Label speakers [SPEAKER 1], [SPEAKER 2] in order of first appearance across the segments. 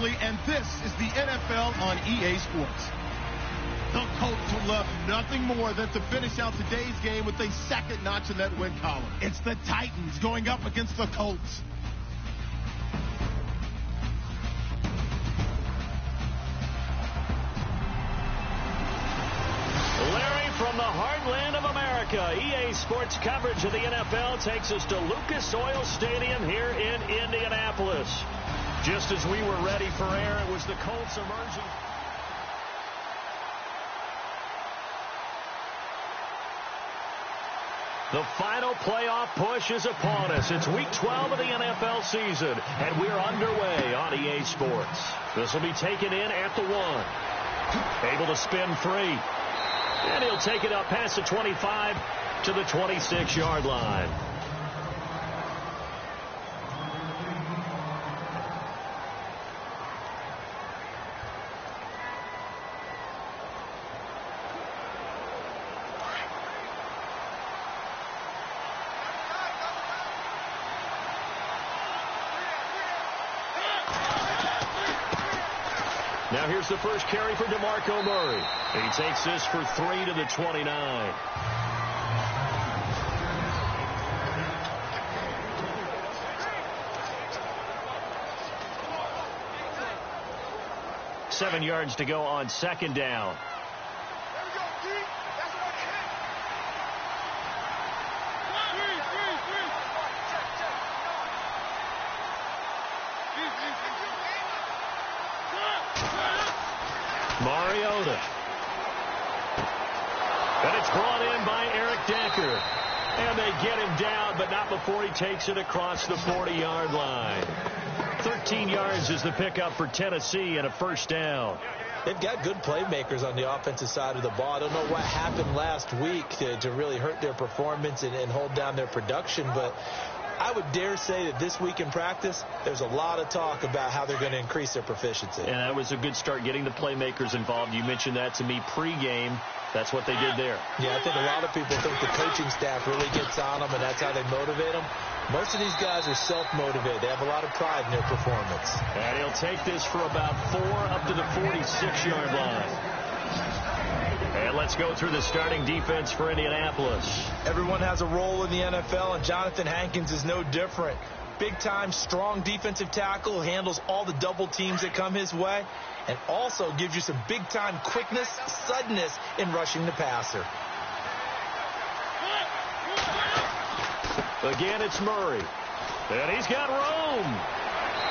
[SPEAKER 1] Beasley, and this is the NFL on EA Sports. The Colts would love nothing more than to finish out today's game with a second notch in that win column. It's the Titans going up against the Colts.
[SPEAKER 2] Larry, from the heartland of America, EA Sports coverage of the NFL takes us to Lucas Oil Stadium here in Indianapolis. Just as we were ready for air, it was the Colts emerging. The final playoff push is upon us. It's week 12 of the NFL season, and we're underway on EA Sports. This will be taken in at the 1. Able to spin free. And he'll take it up past the 25 to the 26-yard line. Now here's the first carry for DeMarco Murray. He takes this for 3 to the 29. Seven yards to go on second down. Mariota. And it's brought in by Eric Decker. And they get him down, but not before he takes it across the 40-yard line. 13 yards is the pickup for Tennessee and a first down.
[SPEAKER 3] They've got good playmakers on the offensive side of the ball. I don't know what happened last week to really hurt their performance and hold down their production, but I would dare say that this week in practice, there's a lot of talk about how they're going to increase their proficiency.
[SPEAKER 2] And that was a good start, getting the playmakers involved. You mentioned that to me pregame. That's what they did there.
[SPEAKER 3] Yeah, I think a lot of people think the coaching staff really gets on them, and that's how they motivate them. Most of these guys are self-motivated. They have a lot of pride in their performance.
[SPEAKER 2] And he'll take this for about 4 up to the 46-yard line. And let's go through the starting defense for Indianapolis.
[SPEAKER 3] Everyone has a role in the NFL, and Jonathan Hankins is no different. Big-time, strong defensive tackle, handles all the double teams that come his way, and also gives you some big-time quickness, suddenness in rushing the passer.
[SPEAKER 2] Again, it's Murray. And he's got room.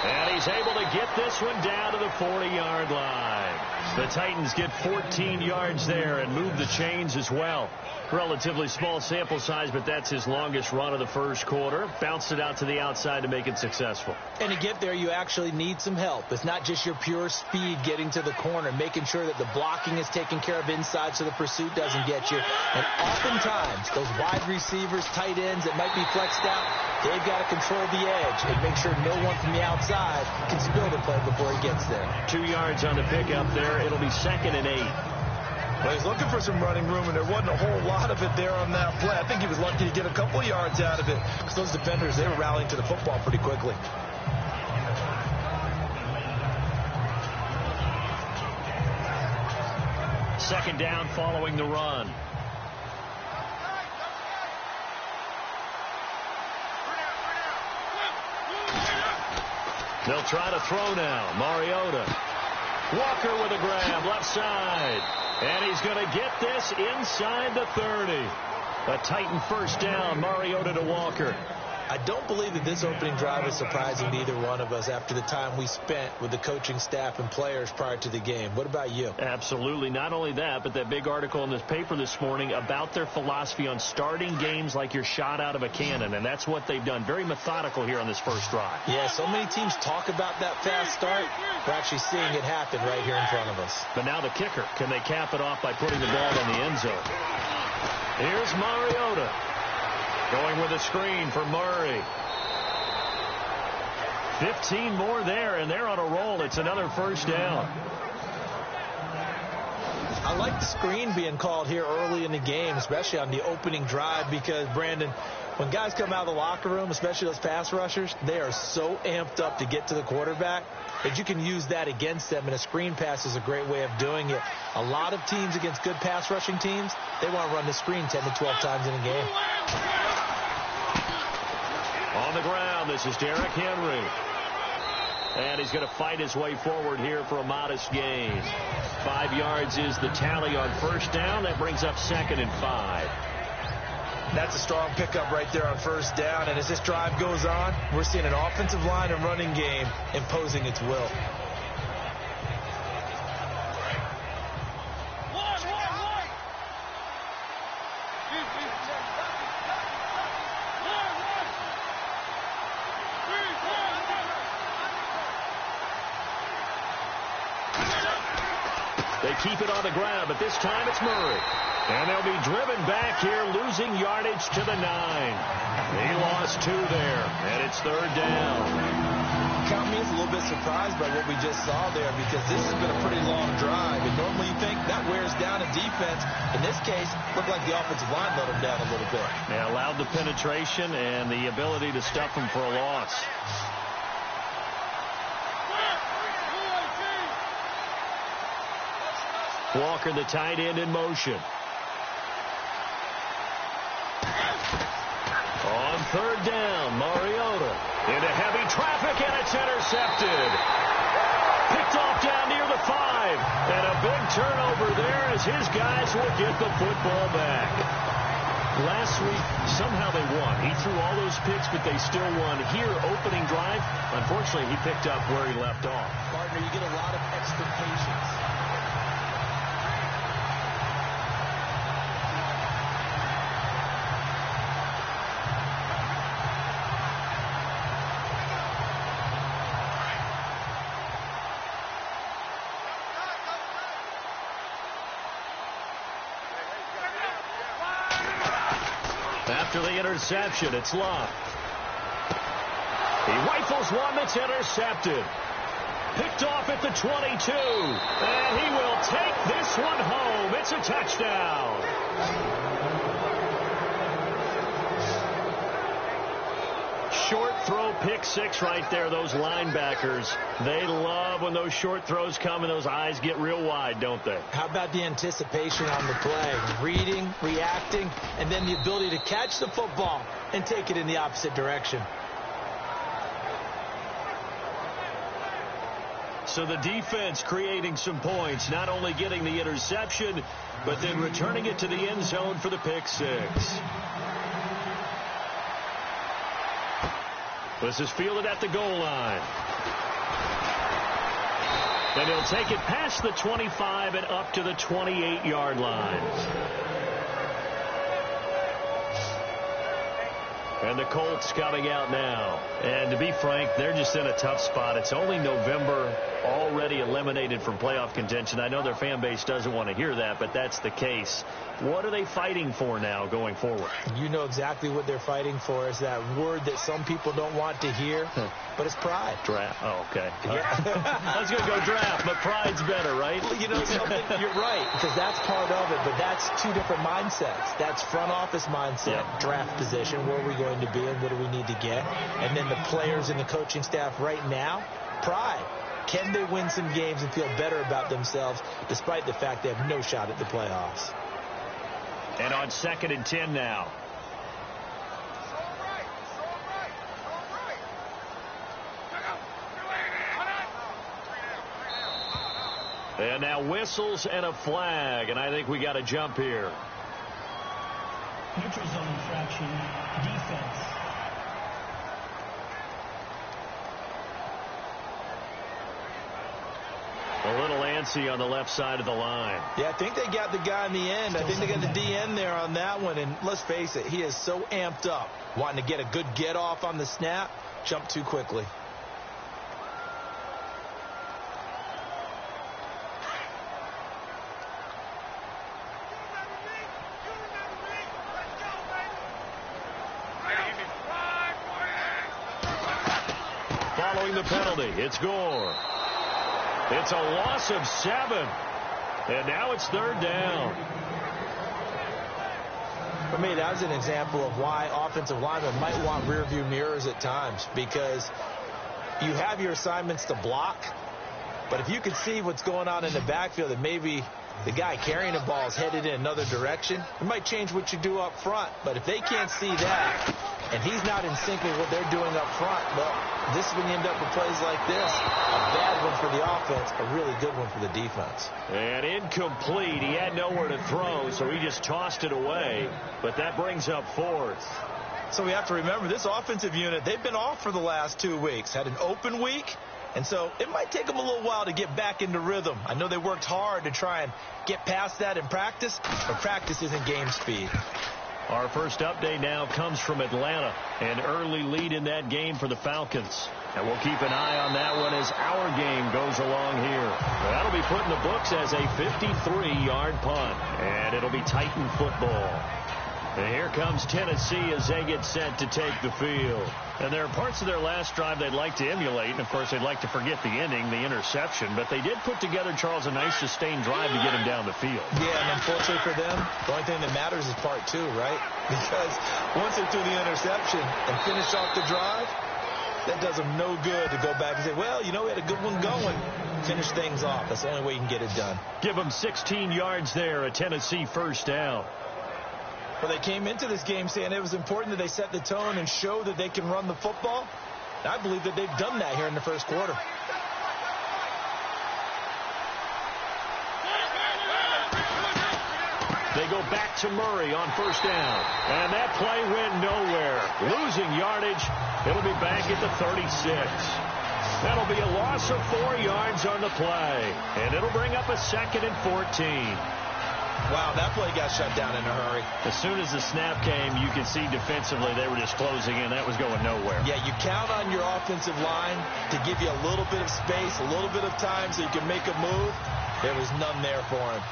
[SPEAKER 2] And he's able to get this one down to the 40-yard line. The Titans get 14 yards there and move the chains as well. Relatively small sample size, but that's his longest run of the first quarter. Bounced it out to the outside to make it successful.
[SPEAKER 3] And to get there, you actually need some help. It's not just your pure speed getting to the corner, making sure that the blocking is taken care of inside so the pursuit doesn't get you. And oftentimes, those wide receivers, tight ends that might be flexed out, they've got to control the edge and make sure no one from the outside can spill the play before he gets there.
[SPEAKER 2] 2 yards on the pickup there. It'll be 2nd and 8.
[SPEAKER 3] Well, he's looking for some running room, and there wasn't a whole lot of it there on that play. I think he was lucky to get a couple of yards out of it because those defenders, they were rallying to the football pretty quickly.
[SPEAKER 2] Second down following the run. They'll try to throw now. Mariota. Walker with a grab, left side. And he's going to get this inside the 30. A Titan first down, Mariota to Walker.
[SPEAKER 3] I don't believe that this opening drive is surprising to either one of us after the time we spent with the coaching staff and players prior to the game. What about you?
[SPEAKER 2] Absolutely. Not only that, but that big article in this paper this morning about their philosophy on starting games like you're shot out of a cannon, and that's what they've done. Very methodical here on this first drive.
[SPEAKER 3] Yeah, so many teams talk about that fast start. We're actually seeing it happen right here in front of us.
[SPEAKER 2] But now the kicker. Can they cap it off by putting the ball in the end zone? Here's Mariota. Going with a screen for Murray. 15 more there, and they're on a roll. It's another first down.
[SPEAKER 3] I like the screen being called here early in the game, especially on the opening drive, because, Brandon, when guys come out of the locker room, especially those pass rushers, they are so amped up to get to the quarterback that you can use that against them, and a screen pass is a great way of doing it. A lot of teams against good pass rushing teams, they want to run the screen 10 to 12 times in a game.
[SPEAKER 2] On the ground, this is Derrick Henry. And he's going to fight his way forward here for a modest gain. 5 yards is the tally on first down. That brings up 2nd and 5.
[SPEAKER 3] That's a strong pickup right there on first down. And as this drive goes on, we're seeing an offensive line and running game imposing its will.
[SPEAKER 2] They keep it on the ground, but this time it's Murray. And they'll be driven back here, losing yardage to the 9. He lost 2 there, and it's 3rd down.
[SPEAKER 3] Count me as a little bit surprised by what we just saw there, because this has been a pretty long drive. And normally you think that wears down a defense. In this case, looked like the offensive line let them down a little bit.
[SPEAKER 2] They allowed the penetration and the ability to stuff them for a loss. Walker, the tight end, in motion. On 3rd down, Mariota into heavy traffic, and it's intercepted. Picked off down near the 5. And a big turnover there as his guys will get the football back. Last week, somehow they won. He threw all those picks, but they still won. Here, opening drive, unfortunately, he picked up where he left off.
[SPEAKER 3] Partner, you get a lot of extra patience.
[SPEAKER 2] After the interception, it's Love. He rifles one that's intercepted. Picked off at the 22. And he will take this one home. It's a touchdown. Short throw, pick 6 right there. Those linebackers, they love when those short throws come and those eyes get real wide, don't they?
[SPEAKER 3] How about the anticipation on the play? Reading, reacting, and then the ability to catch the football and take it in the opposite direction.
[SPEAKER 2] So the defense creating some points, not only getting the interception, but then returning it to the end zone for the pick 6. This is fielded at the goal line. And he'll take it past the 25 and up to the 28-yard line. And the Colts coming out now. And to be frank, they're just in a tough spot. It's only November, already eliminated from playoff contention. I know their fan base doesn't want to hear that, but that's the case. What are they fighting for now going forward?
[SPEAKER 3] You know exactly what they're fighting for. Is that word that some people don't want to hear, but it's pride.
[SPEAKER 2] Draft. Oh, okay. I was going to go draft, but pride's better, right?
[SPEAKER 3] Well, you know something? You're right, because that's part of it, but that's 2 different mindsets. That's front office mindset, draft position, where are we going to be and what do we need to get? And then the players and the coaching staff right now, pride. Can they win some games and feel better about themselves despite the fact they have no shot at the playoffs?
[SPEAKER 2] And on 2nd and 10 now. And now whistles and a flag, and I think we got a jump here.
[SPEAKER 4] Neutral zone infraction, defense.
[SPEAKER 2] A little antsy on the left side of the line.
[SPEAKER 3] Yeah, I think they got the guy in the end. I think they got the DN there on that one. And let's face it, he is so amped up, wanting to get a good get off on the snap, jump too quickly.
[SPEAKER 2] Following the penalty, it's Gore. It's a loss of 7. And now it's third down.
[SPEAKER 3] For me, that was an example of why offensive linemen might want rearview mirrors at times, because you have your assignments to block, but if you can see what's going on in the backfield, that maybe the guy carrying the ball is headed in another direction, it might change what you do up front. But if they can't see that, and he's not in sync with what they're doing up front, well, this is when you end up with plays like this. A bad one for the offense, a really good one for the defense.
[SPEAKER 2] And incomplete. He had nowhere to throw, so he just tossed it away. But that brings up fourth.
[SPEAKER 3] So we have to remember, this offensive unit, they've been off for the last 2 weeks. Had an open week, and so it might take them a little while to get back into rhythm. I know they worked hard to try and get past that in practice, but practice isn't game speed.
[SPEAKER 2] Our first update now comes from Atlanta. An early lead in that game for the Falcons. And we'll keep an eye on that one as our game goes along here. That'll be put in the books as a 53-yard punt. And it'll be Titan football. And here comes Tennessee as they get set to take the field. And there are parts of their last drive they'd like to emulate. And, of course, they'd like to forget the ending, the interception. But they did put together, Charles, a nice sustained drive to get him down the field.
[SPEAKER 3] Yeah, and unfortunately for them, the only thing that matters is part 2, right? Because once they threw the interception and finished off the drive, that does them no good to go back and say, well, you know, we had a good one going. Finish things off. That's the only way you can get it done.
[SPEAKER 2] Give them 16 yards there, a Tennessee first down.
[SPEAKER 3] Well, they came into this game saying it was important that they set the tone and show that they can run the football. And I believe that they've done that here in the first quarter.
[SPEAKER 2] They go back to Murray on first down. And that play went nowhere. Losing yardage. It'll be back at the 36. That'll be a loss of 4 yards on the play. And it'll bring up a 2nd and 14.
[SPEAKER 3] Wow, that play got shut down in a hurry.
[SPEAKER 2] As soon as the snap came, you could see defensively they were just closing in. That was going nowhere.
[SPEAKER 3] Yeah, you count on your offensive line to give you a little bit of space, a little bit of time so you can make a move. There was none there for him.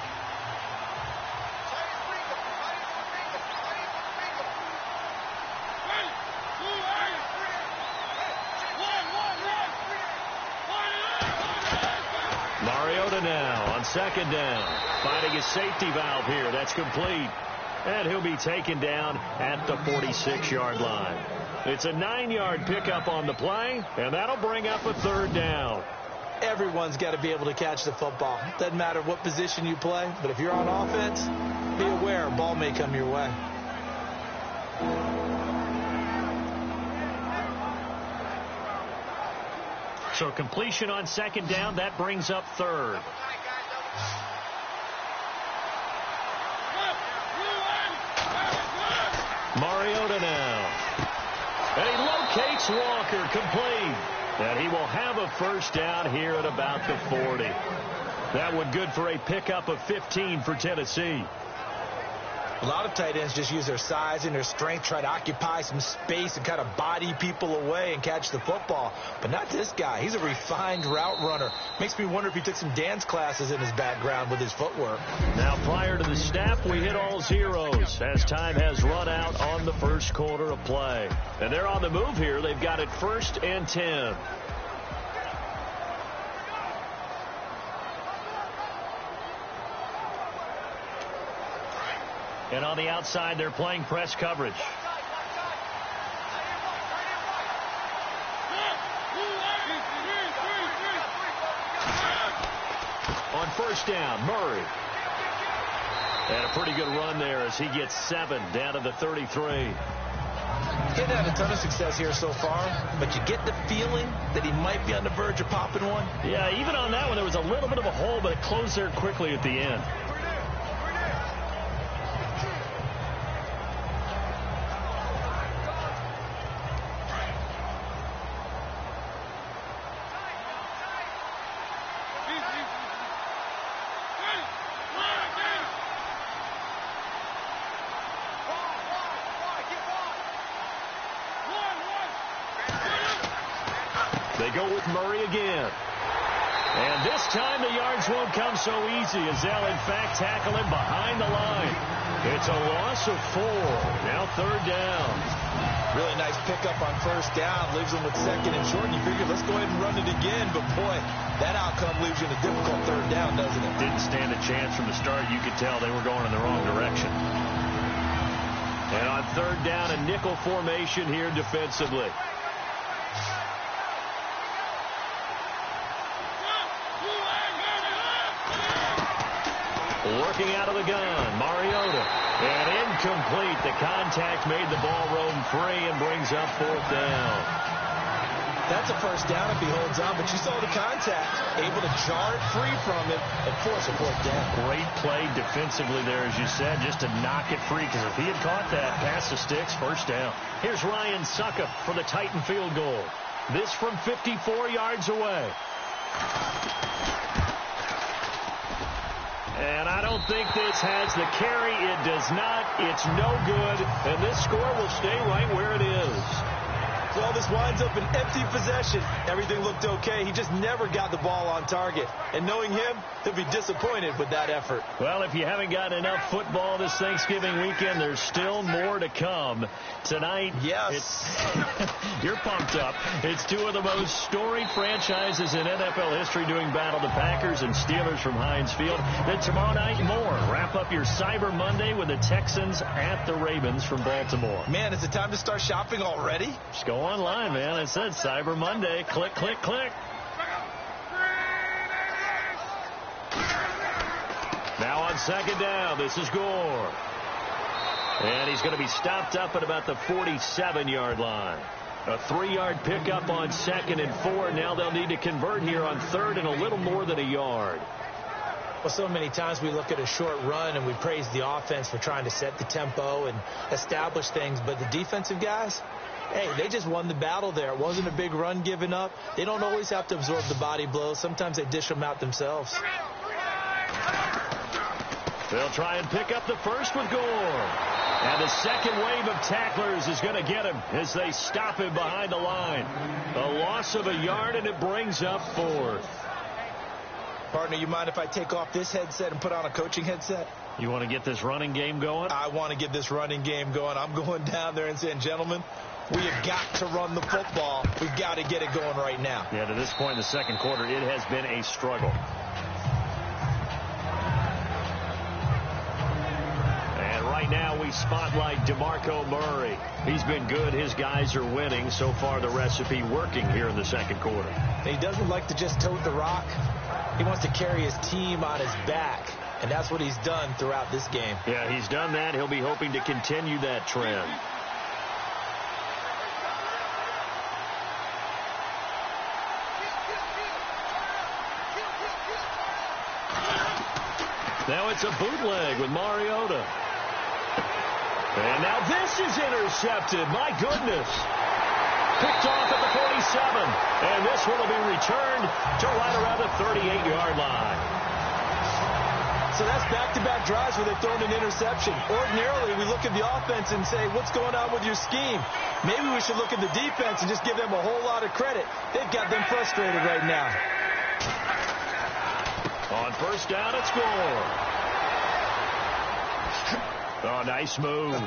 [SPEAKER 2] Now on second down, finding a safety valve here. That's complete. And he'll be taken down at the 46-yard line. It's a 9-yard pickup on the play, and that'll bring up a third down.
[SPEAKER 3] Everyone's got to be able to catch the football. Doesn't matter what position you play, but if you're on offense, be aware a ball may come your way.
[SPEAKER 2] So completion on second down, that brings up third. Mariota now. And he locates Walker, complete. And he will have a first down here at about the 40. That one good for a pickup of 15 for Tennessee.
[SPEAKER 3] A lot of tight ends just use their size and their strength, try to occupy some space and kind of body people away and catch the football. But not this guy. He's a refined route runner. Makes me wonder if he took some dance classes in his background with his footwork.
[SPEAKER 2] Now, prior to the snap, we hit all zeros as time has run out on the first quarter of play. And they're on the move here. They've got it 1st and 10. And on the outside, they're playing press coverage. On first down, Murray. And a pretty good run there as he gets 7 down to the 33.
[SPEAKER 3] He hasn't had a ton of success here so far, but you get the feeling that he might be on the verge of popping one.
[SPEAKER 2] Yeah, even on that one, there was a little bit of a hole, but it closed there quickly at the end. They go with Murray again. And this time the yards won't come so easy as they'll, in fact, tackle him behind the line. It's a loss of 4. Now third down.
[SPEAKER 3] Really nice pickup on first down. Leaves them with 2nd and short. And you figure, let's go ahead and run it again. But, boy, that out outcome leaves you in a difficult third down, doesn't it?
[SPEAKER 2] Didn't stand a chance from the start. You could tell they were going in the wrong direction. And on third down, a nickel formation here defensively. Working out of the gun, Mariota. And incomplete. The contact made the ball roam free and brings up fourth down.
[SPEAKER 3] That's a first down if he holds on, but you saw the contact. Able to jar it free from him and force a fourth down.
[SPEAKER 2] Great play defensively there, as you said, just to knock it free, because if he had caught that, pass the sticks, first down. Here's Ryan Suckup for the Titan field goal. This from 54 yards away. And I don't think this has the carry. It does not. It's no good. And this score will stay right where it is.
[SPEAKER 3] Well, this winds up an empty possession. Everything looked okay. He just never got the ball on target. And knowing him, he'll be disappointed with that effort.
[SPEAKER 2] Well, if you haven't got enough football this Thanksgiving weekend, there's still more to come. Tonight,
[SPEAKER 3] yes,
[SPEAKER 2] you're pumped up. It's two of the most storied franchises in NFL history doing battle, the Packers and Steelers from Heinz Field. Then tomorrow night, more. Wrap up your Cyber Monday with the Texans at the Ravens from Baltimore.
[SPEAKER 3] Man, is it time to start shopping already?
[SPEAKER 2] Just go online, man. It said Cyber Monday. Click, click, click. Now on second down, this is Gore. And he's going to be stopped up at about the 47-yard line. A 3-yard pickup on 2nd and 4. Now they'll need to convert here on 3rd and a little more than a yard.
[SPEAKER 3] Well, so many times we look at a short run and we praise the offense for trying to set the tempo and establish things. But the defensive guys, hey, they just won the battle there. It wasn't a big run given up. They don't always have to absorb the body blows. Sometimes they dish them out themselves.
[SPEAKER 2] They'll try and pick up the first with Gore. And the second wave of tacklers is going to get him as they stop him behind the line. A loss of a yard, and it brings up 4th.
[SPEAKER 3] Partner, you mind if I take off this headset and put on a coaching headset?
[SPEAKER 2] You want to get this running game going?
[SPEAKER 3] I want to get this running game going. I'm going down there and saying, gentlemen, we have got to run the football. We've got to get it going right now.
[SPEAKER 2] Yeah, to this point in the second quarter, it has been a struggle. Right now we spotlight DeMarco Murray. He's been good. His guys are winning. So far the recipe working here in the second quarter.
[SPEAKER 3] He doesn't like to just tote the rock. He wants to carry his team on his back. And that's what he's done throughout this game.
[SPEAKER 2] Yeah, he's done that. He'll be hoping to continue that trend. Now it's a bootleg with Mariota. And now this is intercepted. My goodness. Picked off at the 47. And this one will be returned to right around the 38-yard line.
[SPEAKER 3] So that's back-to-back drives where they've thrown an interception. Ordinarily, we look at the offense and say, what's going on with your scheme? Maybe we should look at the defense and just give them a whole lot of credit. They've got them frustrated right now.
[SPEAKER 2] On first down, it's Gore. Oh, nice move. Oh,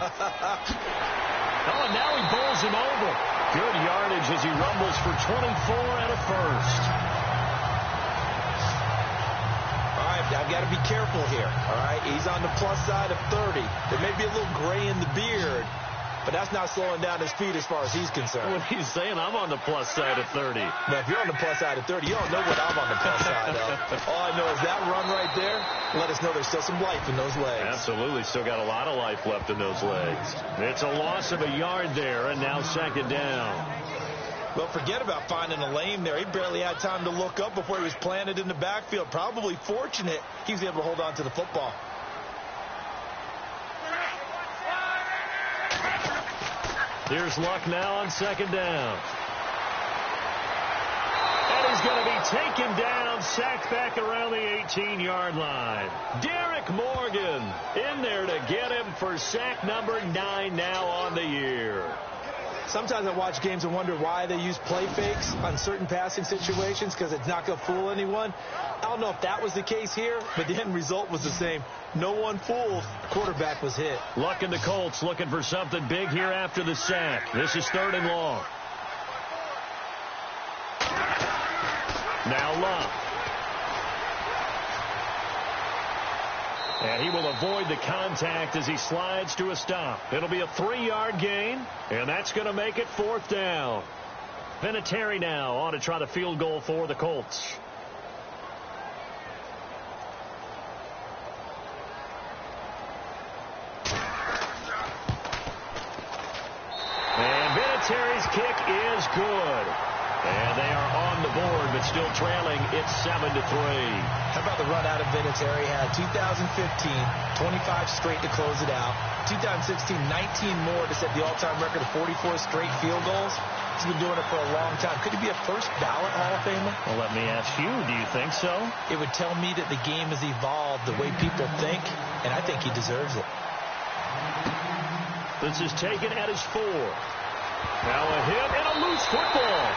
[SPEAKER 2] and now he bowls him over. Good yardage as he rumbles for 24 and a first.
[SPEAKER 3] All right, I've got to be careful here. All right, he's on the plus side of 30. There may be a little gray in the beard, but that's not slowing down his feet as far as he's concerned.
[SPEAKER 2] What he's saying, I'm on the plus side of 30.
[SPEAKER 3] Now, if you're on the plus side of 30, you don't know what I'm on the plus side of. All I know is that run right there let us know there's still some life in those legs.
[SPEAKER 2] Absolutely. Still got a lot of life left in those legs. It's a loss of a yard there, and now second down.
[SPEAKER 3] Well, forget about finding a lane there. He barely had time to look up before he was planted in the backfield. Probably fortunate he was able to hold on to the football.
[SPEAKER 2] Here's Luck now on second down. And he's going to be taken down, sacked back around the 18-yard line. Derek Morgan in there to get him for sack number 9 now on the year.
[SPEAKER 3] Sometimes I watch games and wonder why they use play fakes on certain passing situations, because it's not going to fool anyone. I don't know if that was the case here, but the end result was the same. No one fooled. The quarterback was hit.
[SPEAKER 2] Luck and the Colts looking for something big here after the sack. This is 3rd and long. Now Luck. And he will avoid the contact as he slides to a stop. It'll be a 3-yard gain, and that's going to make it 4th down. Vinatieri now on to try the field goal for the Colts. And Vinatieri's kick is good. And they are on the board, but still trailing. It's 7-3.
[SPEAKER 3] How about the run out of Vinatieri? Had 2015, 25 straight to close it out. 2016, 19 more to set the all-time record of 44 straight field goals. He's been doing it for a long time. Could he be a first ballot Hall of Famer?
[SPEAKER 2] Well, let me ask you, do you think so?
[SPEAKER 3] It would tell me that the game has evolved the way people think, and I think he deserves it.
[SPEAKER 2] This is taken at his 4. Now a hit and a loose football.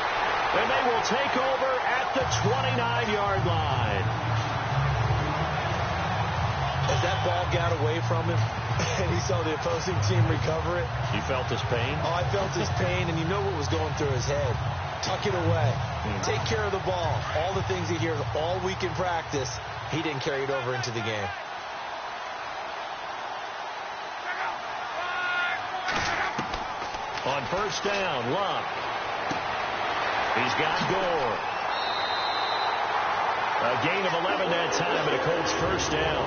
[SPEAKER 2] And they will take over at the 29-yard line.
[SPEAKER 3] As that ball got away from him, and he saw the opposing team recover it.
[SPEAKER 2] You felt his pain?
[SPEAKER 3] Oh, I felt his pain, and you know what was going through his head. Tuck it away. Take care of the ball. All the things he hears all week in practice, he didn't carry it over into the game.
[SPEAKER 2] On first down, Love. He's got Gore. A gain of 11 that time, and a Colts first down.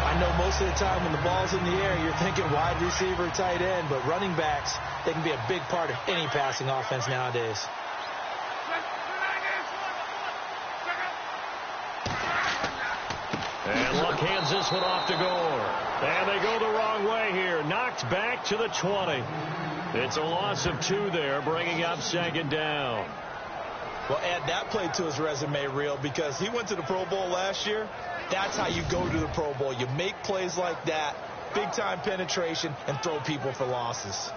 [SPEAKER 3] I know most of the time when the ball's in the air, you're thinking wide receiver, tight end, but running backs, they can be a big part of any passing offense nowadays.
[SPEAKER 2] And Luck hands this one off to Gore. And they go the wrong way here. Knocked back to the 20. It's a loss of 2 there, bringing up 2nd down.
[SPEAKER 3] Well, add that play to his resume reel because he went to the Pro Bowl last year. That's how you go to the Pro Bowl. You make plays like that, big-time penetration, and throw people for losses.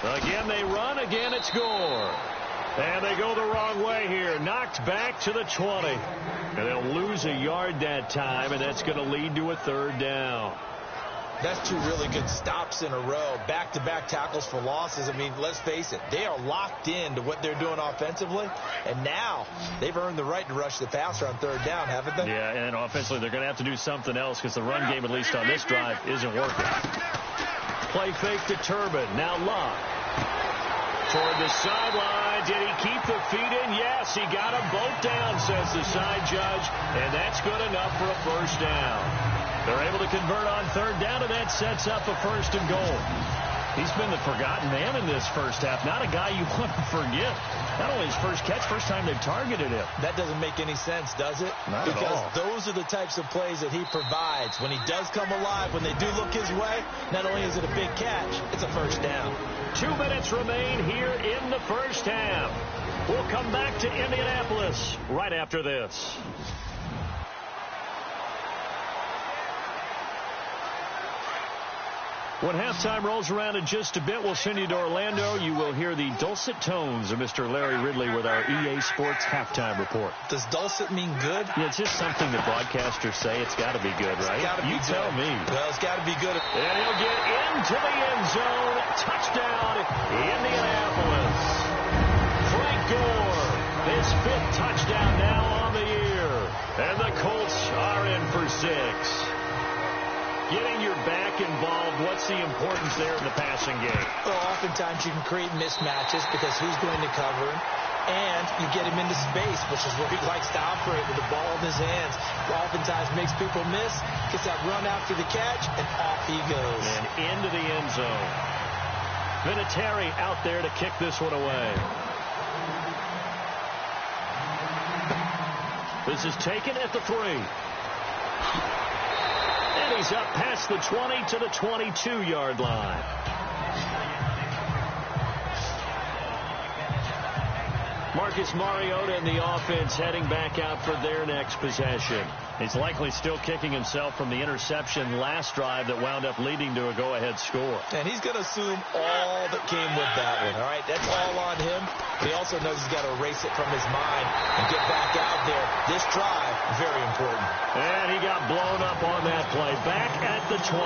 [SPEAKER 2] Again, they run. Again, it's Gore. And they go the wrong way here. Knocked back to the 20. And they'll lose a yard that time, and that's going to lead to a 3rd down.
[SPEAKER 3] That's 2 really good stops in a row. Back-to-back tackles for losses. I mean, let's face it. They are locked into what they're doing offensively. And now they've earned the right to rush the passer on 3rd down, haven't they?
[SPEAKER 2] Yeah, and offensively they're going to have to do something else because the run game, at least on this drive, isn't working. Play fake to Turbin. Now Love. Toward the sideline. Did he keep the feet in? Yes, he got them both down, says the side judge. And that's good enough for a first down. They're able to convert on 3rd down, and that sets up a 1st and goal. He's been the forgotten man in this first half. Not a guy you want to forget. Not only his first catch, first time they've targeted him.
[SPEAKER 3] That doesn't make any sense, does it?
[SPEAKER 2] Not at all.
[SPEAKER 3] Because those are the types of plays that he provides. When he does come alive, when they do look his way, not only is it a big catch, it's a first down.
[SPEAKER 2] 2 minutes remain here in the first half. We'll come back to Indianapolis right after this. When halftime rolls around in just a bit, we'll send you to Orlando. You will hear the dulcet tones of Mr. Larry Ridley with our EA Sports halftime report.
[SPEAKER 3] Does dulcet mean good?
[SPEAKER 2] Yeah, it's just something that broadcasters say. It's got to be good, right? You tell me.
[SPEAKER 3] Well, it's got to be good.
[SPEAKER 2] And he'll get into the end zone. Touchdown, Indianapolis. Frank Gore, his 5th touchdown now on the year. And the Colts are in for 6. Getting your back involved, what's the importance there in the passing game?
[SPEAKER 3] Well, oftentimes you can create mismatches because who's going to cover him, and you get him into space, which is where he likes to operate with the ball in his hands. Oftentimes makes people miss, gets that run after the catch, and off he goes.
[SPEAKER 2] And into the end zone. Vinatieri out there to kick this one away. This is taken at the 3. And he's up past the 20 to the 22-yard line. Marcus Mariota and the offense heading back out for their next possession. He's likely still kicking himself from the interception last drive that wound up leading to a go-ahead score.
[SPEAKER 3] And he's going to assume all that came with that one, all right? That's all on him. But he also knows he's got to erase it from his mind and get back out there. This drive, very important.
[SPEAKER 2] And he got blown up on that play. Back at the 20.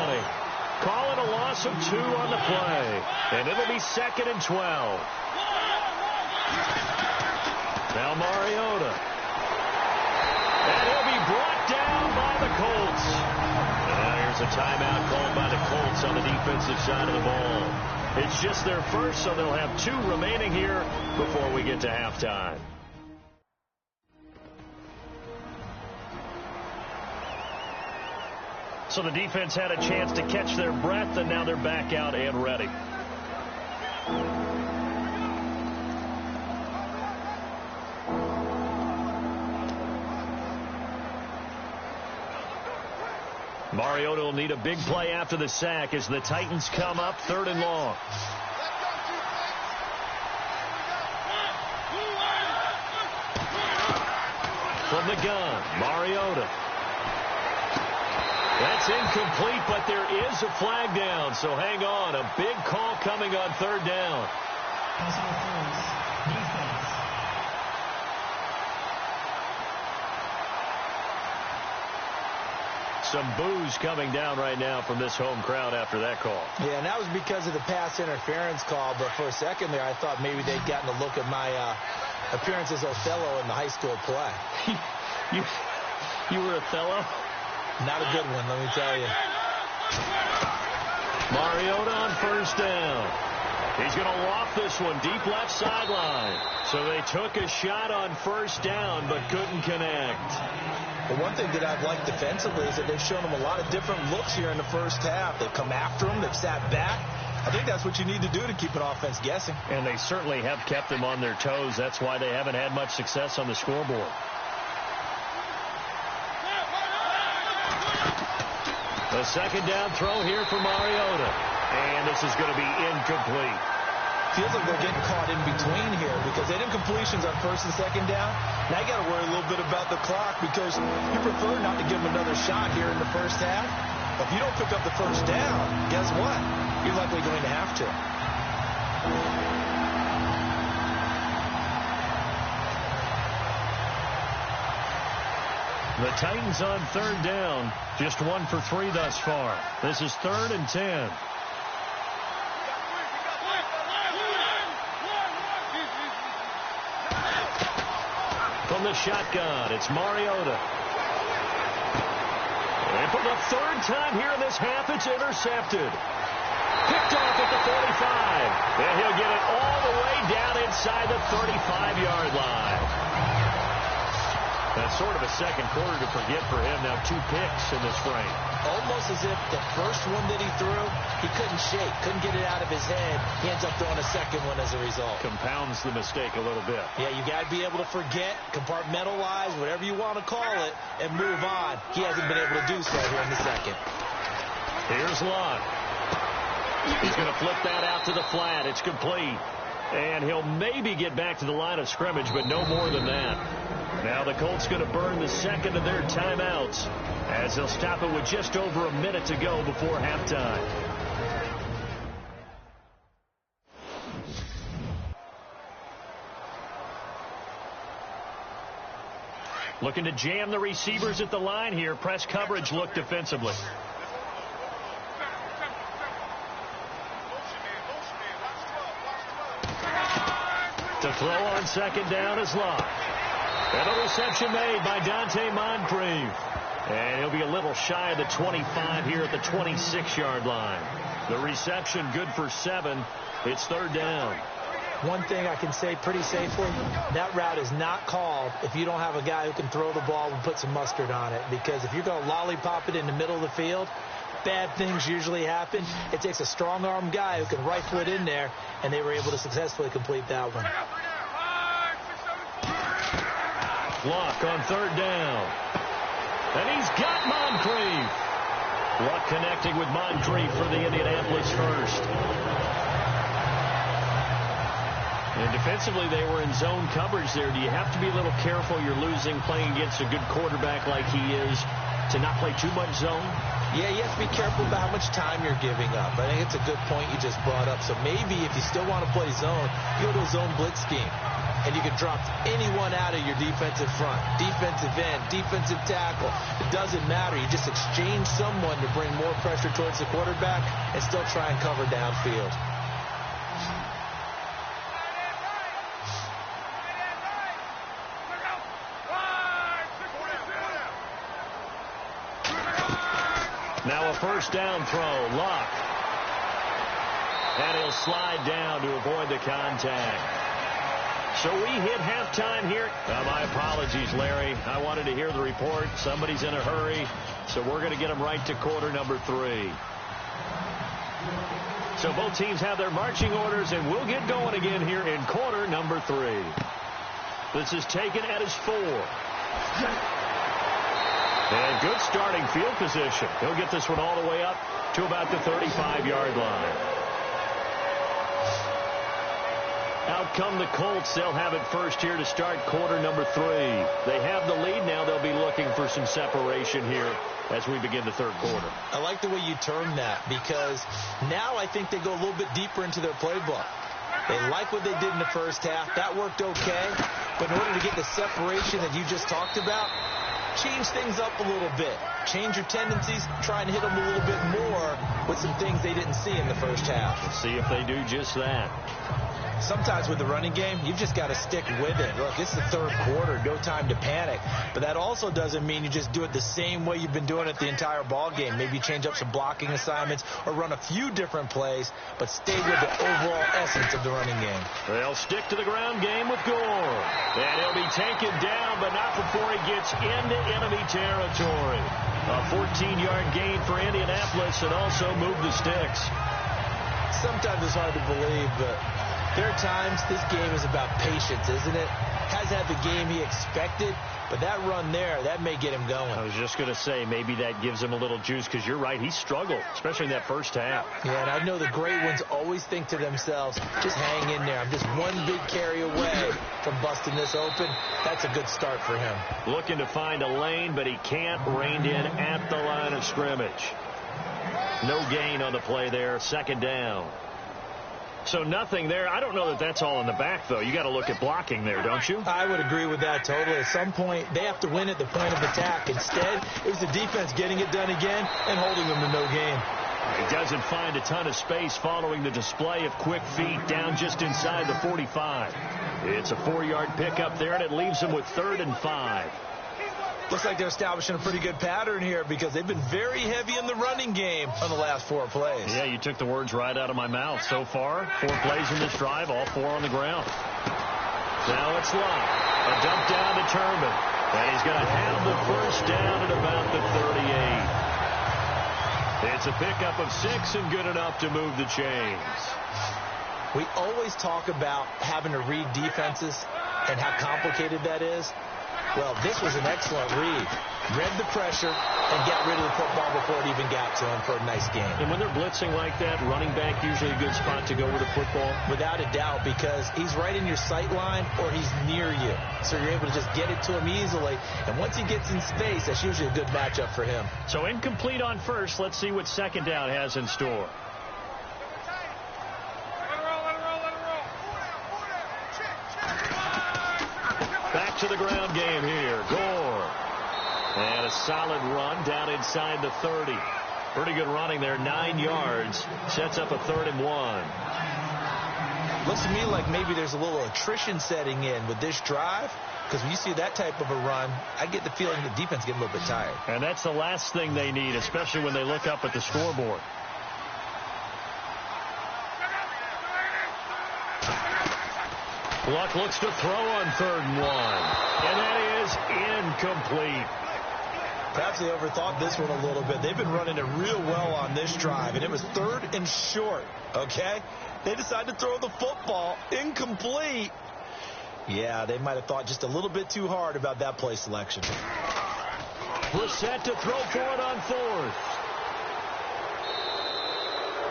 [SPEAKER 2] calling a loss of 2 on the play. And it'll be 2nd and 12. Now Mariota. And he'll be brought down by the Colts. And now here's a timeout called by the Colts on the defensive side of the ball. It's just their first, so they'll have 2 remaining here before we get to halftime. So the defense had a chance to catch their breath, and now they're back out and ready. Mariota will need a big play after the sack as the Titans come up 3rd and long. From the gun, Mariota. That's incomplete, but there is a flag down, so hang on. A big call coming on 3rd down. Some boos coming down right now from this home crowd after that call.
[SPEAKER 3] Yeah, and that was because of the pass interference call, but for a second there I thought maybe they'd gotten a look at my appearance as Othello in the high school play.
[SPEAKER 2] You were Othello?
[SPEAKER 3] Not a good one, let me tell you.
[SPEAKER 2] Mariota on 1st down. He's going to loft this one deep left sideline. So they took a shot on 1st down but couldn't connect.
[SPEAKER 3] But one thing that I've liked defensively is that they've shown them a lot of different looks here in the first half. They've come after them. They've sat back. I think that's what you need to do to keep an offense guessing.
[SPEAKER 2] And they certainly have kept them on their toes. That's why they haven't had much success on the scoreboard. The 2nd down throw here for Mariota. And this is going to be incomplete.
[SPEAKER 3] Feels like they're getting caught in between here because they didn't completions on 1st and 2nd down. Now you got to worry a little bit about the clock because you prefer not to give them another shot here in the first half. But if you don't pick up the 1st down, guess what? You're likely going to have to.
[SPEAKER 2] The Titans on 3rd down, just 1 for 3 thus far. This is 3rd and 10. From the shotgun, it's Mariota. And for the 3rd time here in this half, it's intercepted. Picked off at the 45. And he'll get it all the way down inside the 35-yard line. That's sort of a second quarter to forget for him. Now 2 picks in this frame.
[SPEAKER 3] Almost as if the first one that he threw, he couldn't shake, couldn't get it out of his head. He ends up throwing a second one as a result.
[SPEAKER 2] Compounds the mistake a little bit.
[SPEAKER 3] Yeah, you got to be able to forget, compartmentalize, whatever you want to call it, and move on. He hasn't been able to do so here in the second.
[SPEAKER 2] Here's Locke. He's going to flip that out to the flat. It's complete. And he'll maybe get back to the line of scrimmage, but no more than that. Now the Colts going to burn the 2nd of their timeouts as they'll stop it with just over a minute to go before halftime. Looking to jam the receivers at the line here. Press coverage look defensively. To throw on 2nd down is Locke. And a reception made by Dante Moncrief. And he'll be a little shy of the 25 here at the 26-yard line. The reception good for 7. It's 3rd down.
[SPEAKER 3] One thing I can say pretty safely, that route is not called if you don't have a guy who can throw the ball and put some mustard on it. Because if you're going to lollipop it in the middle of the field, bad things usually happen. It takes a strong-arm guy who can rifle it in there, and they were able to successfully complete that one.
[SPEAKER 2] Locke on 3rd down. And he's got Moncrief. Luck connecting with Moncrief for the Indianapolis first. And defensively, they were in zone coverage there. Do you have to be a little careful? You're losing playing against a good quarterback like he is to not play too much zone?
[SPEAKER 3] Yeah, you have to be careful about how much time you're giving up. I think it's a good point you just brought up. So maybe if you still want to play zone, you go to a zone blitz scheme. and you can drop anyone out of your defensive front. Defensive end, defensive tackle. It doesn't matter. You just exchange someone to bring more pressure towards the quarterback and still try and cover downfield.
[SPEAKER 2] Now a first down throw. Luck. And he'll slide down to avoid the contact. So we hit halftime here. My apologies, Larry. I wanted to hear the report. Somebody's in a hurry. So we're going to get them right to quarter number 3. So both teams have their marching orders, and we'll get going again here in quarter number 3. This is taken at his 4. And good starting field position. He'll get this one all the way up to about the 35-yard line. Out come the Colts. They'll have it first here to start quarter number 3. They have the lead now. They'll be looking for some separation here as we begin the third quarter.
[SPEAKER 3] I like the way you term that, because now I think they go a little bit deeper into their playbook. They like what they did in the first half. That worked okay. But in order to get the separation that you just talked about, change things up a little bit. Change your tendencies. Try and hit them a little bit more with some things they didn't see in the first half.
[SPEAKER 2] Let's see if they do just that.
[SPEAKER 3] Sometimes with the running game, you've just got to stick with it. Look, it's the third quarter, no time to panic. But that also doesn't mean you just do it the same way you've been doing it the entire ball game. Maybe change up some blocking assignments or run a few different plays, but stay with the overall essence of the running game.
[SPEAKER 2] They'll stick to the ground game with Gore. And he'll be taken down, but not before he gets into enemy territory. A 14-yard gain for Indianapolis, and also move the sticks.
[SPEAKER 3] Sometimes it's hard to believe, but there are times this game is about patience, isn't it? Has had the game he expected, but that run there, that may get him going.
[SPEAKER 2] I was just going to say, maybe that gives him a little juice, because you're right, he struggled, especially in that first half.
[SPEAKER 3] Yeah, and I know the great ones always think to themselves, just hang in there. I'm just one big carry away from busting this open. That's a good start for him. Looking to find a lane, but he can't. Reined in at the line of scrimmage. No gain on the play there. Second down. So nothing there. I don't know that that's all in the back, though. You got to look at blocking there, don't you? I would agree with that totally. At some point, they have to win at the point of attack. Instead, it was the defense getting it done again and holding them to no gain. He doesn't find a ton of space following the display of quick feet down just inside the 45. It's a 4-yard pickup there, and it leaves him with 3rd and 5. Looks like they're establishing a pretty good pattern here, because they've been very heavy in the running game on the last 4 plays. Yeah, you took the words right out of my mouth. So far, 4 plays in this drive, all 4 on the ground. Now it's Luck. A dump down to Turman. And he's going to have the first down at about the 38. It's a pickup of 6 and good enough to move the chains. We always talk about having to read defenses and how complicated that is. Well, this was an excellent read. Read the pressure and get rid of the football before it even got to him for a nice game. And when they're blitzing like that, running back usually a good spot to go with the football? Without a doubt, because he's right in your sight line or he's near you. So you're able to just get it to him easily. And once he gets in space, that's usually a good matchup for him. So incomplete on first. Let's see what second down has in store. Back to the ground game here. Gore. And a solid run down inside the 30. Pretty good running there. 9 yards. Sets up a 3rd and 1. Looks to me like maybe there's a little attrition setting in with this drive. Because when you see that type of a run, I get the feeling the defense getting a little bit tired. And that's the last thing they need, especially when they look up at the scoreboard. Luck looks to throw on 3rd and 1. And that is incomplete. Perhaps they overthought this one a little bit. They've been running it real well on this drive, and it was 3rd and short, okay? They decided to throw the football incomplete. Yeah, they might have thought just a little bit too hard about that play selection. Brissett to throw for it on 4th.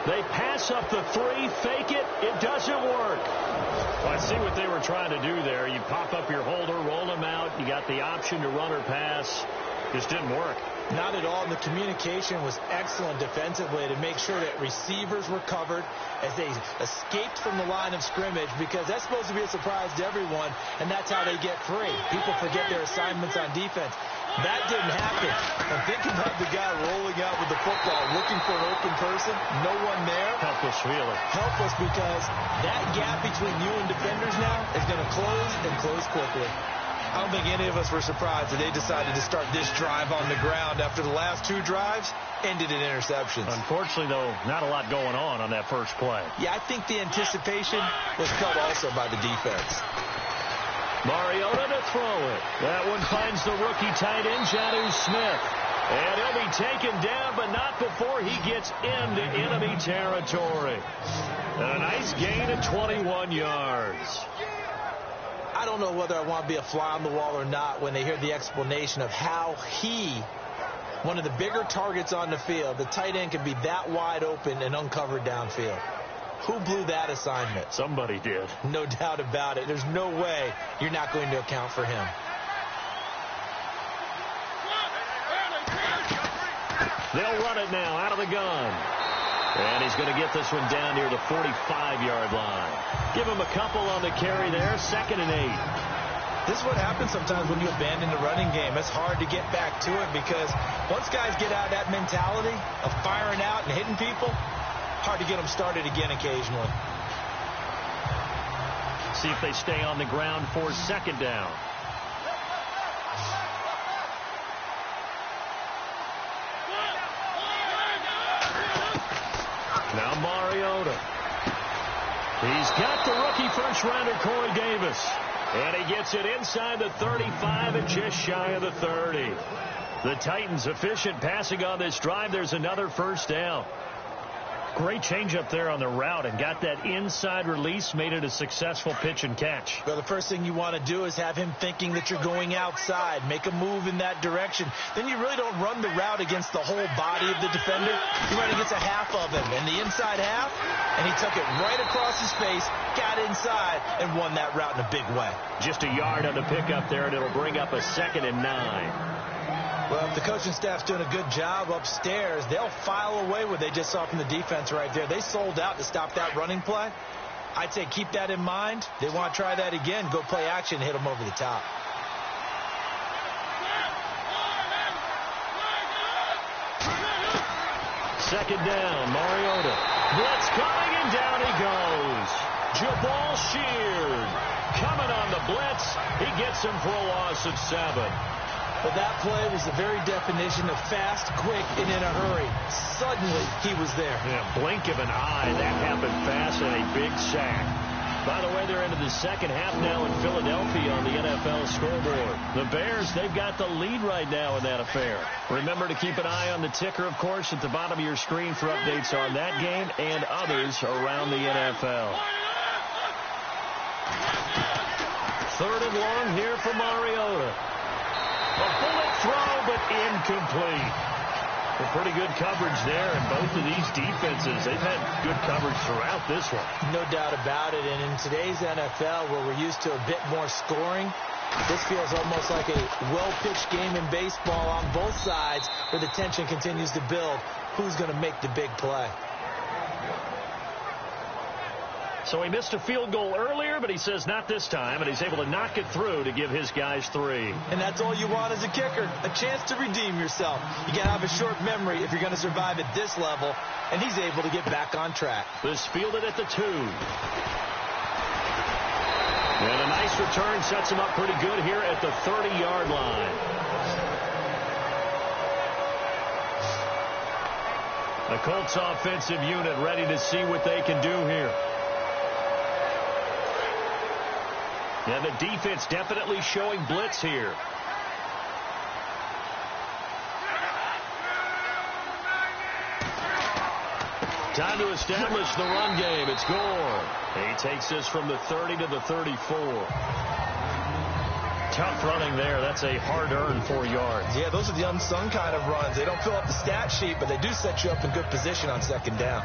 [SPEAKER 3] They pass up the 3, fake it. It doesn't work. Well, I see what they were trying to do there. You pop up your holder, roll him out. You got the option to run or pass. Just didn't work. Not at all. And the communication was excellent defensively to make sure that receivers were covered as they escaped from the line of scrimmage, because that's supposed to be a surprise to everyone, and that's how they get free. People forget their assignments on defense. That didn't happen. And think about the guy rolling out with the football, looking for an open person, no one there.
[SPEAKER 2] Helpless feeling.
[SPEAKER 3] Helpless, because that gap between you and defenders now is going to close and close quickly. I don't think any of us were surprised that they decided to start this drive on the ground after the last two drives ended in interceptions.
[SPEAKER 2] Unfortunately, though, not a lot going on that first play.
[SPEAKER 3] Yeah, I think the anticipation was cut also by the defense.
[SPEAKER 2] Mariota to throw it. That one finds the rookie tight end, Jonnu Smith. And he'll be taken down, but not before he gets into enemy territory. A nice gain of 21 yards.
[SPEAKER 3] I don't know whether I want to be a fly on the wall or not when they hear the explanation of how one of the bigger targets on the field, the tight end, can be that wide open and uncovered downfield. Who blew that assignment?
[SPEAKER 2] Somebody did.
[SPEAKER 3] No doubt about it. There's no way you're not going to account for him.
[SPEAKER 2] They'll run it now out of the gun. And he's going to get this one down near the 45-yard line. Give him a couple on the carry there, 2nd and 8.
[SPEAKER 3] This is what happens sometimes when you abandon the running game. It's hard to get back to it because once guys get out of that mentality of firing out and hitting people, hard to get them started again occasionally.
[SPEAKER 2] See if they stay on the ground for 2nd down. Now Mariota. He's got the rookie first-rounder Corey Davis. And he gets it inside the 35 and just shy of the 30. The Titans efficient passing on this drive. There's another first down. Great change up there on the route and got that inside release, made it a successful pitch and catch.
[SPEAKER 3] Well, the first thing you want to do is have him thinking that you're going outside, make a move in that direction. Then you really don't run the route against the whole body of the defender. You run against a half of him, and the inside half, and he took it right across his face, got inside, and won that route in a big way.
[SPEAKER 2] Just a yard on the pickup there, and it'll bring up a 2nd and 9.
[SPEAKER 3] Well, if the coaching staff's doing a good job upstairs, they'll file away what they just saw from the defense right there. They sold out to stop that running play. I'd say keep that in mind. They want to try that again, go play action, and hit them over the top.
[SPEAKER 2] Second down, Mariota. Blitz coming, and down he goes. Jabal Sheard coming on the blitz. He gets him for a loss of 7.
[SPEAKER 3] But that play was the very definition of fast, quick, and in a hurry. Suddenly, he was there.
[SPEAKER 2] Yeah, blink of an eye. That happened fast and a big sack. By the way, they're into the second half now in Philadelphia on the NFL scoreboard. The Bears, they've got the lead right now in that affair. Remember to keep an eye on the ticker, of course, at the bottom of your screen for updates on that game and others around the NFL. 3rd and long here for Mariota. A bullet throw, but incomplete. Well, pretty good coverage there, and both of these defenses, they've had good coverage throughout this one.
[SPEAKER 3] No doubt about it, and in today's NFL, where we're used to a bit more scoring, this feels almost like a well-pitched game in baseball on both sides, where the tension continues to build. Who's going to make the big play?
[SPEAKER 2] So he missed a field goal earlier, but he says not this time, and he's able to knock it through to give his guys 3.
[SPEAKER 3] And that's all you want as a kicker, a chance to redeem yourself. You got to have a short memory if you're going to survive at this level, and he's able to get back on track.
[SPEAKER 2] This fielded at the 2. And a nice return sets him up pretty good here at the 30-yard line. The Colts offensive unit ready to see what they can do here. And the defense definitely showing blitz here. Time to establish the run game. It's Gore. He takes this from the 30 to the 34. Tough running there. That's a hard-earned 4 yards.
[SPEAKER 3] Yeah, those are the unsung kind of runs. They don't fill up the stat sheet, but they do set you up in good position on 2nd down.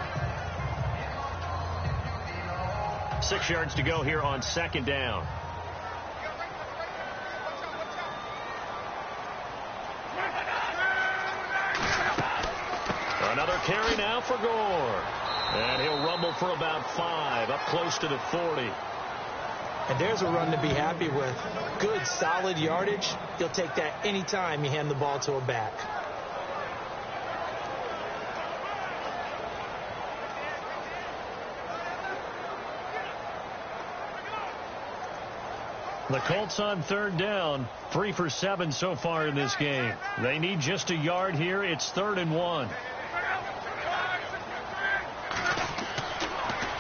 [SPEAKER 2] 6 yards to go here on 2nd down. Another carry now for Gore. And he'll rumble for about 5, up close to the 40.
[SPEAKER 3] And there's a run to be happy with. Good, solid yardage. You'll take that anytime you hand the ball to a back.
[SPEAKER 2] The Colts on 3rd down, 3 for 7 so far in this game. They need just a yard here. It's 3rd and 1.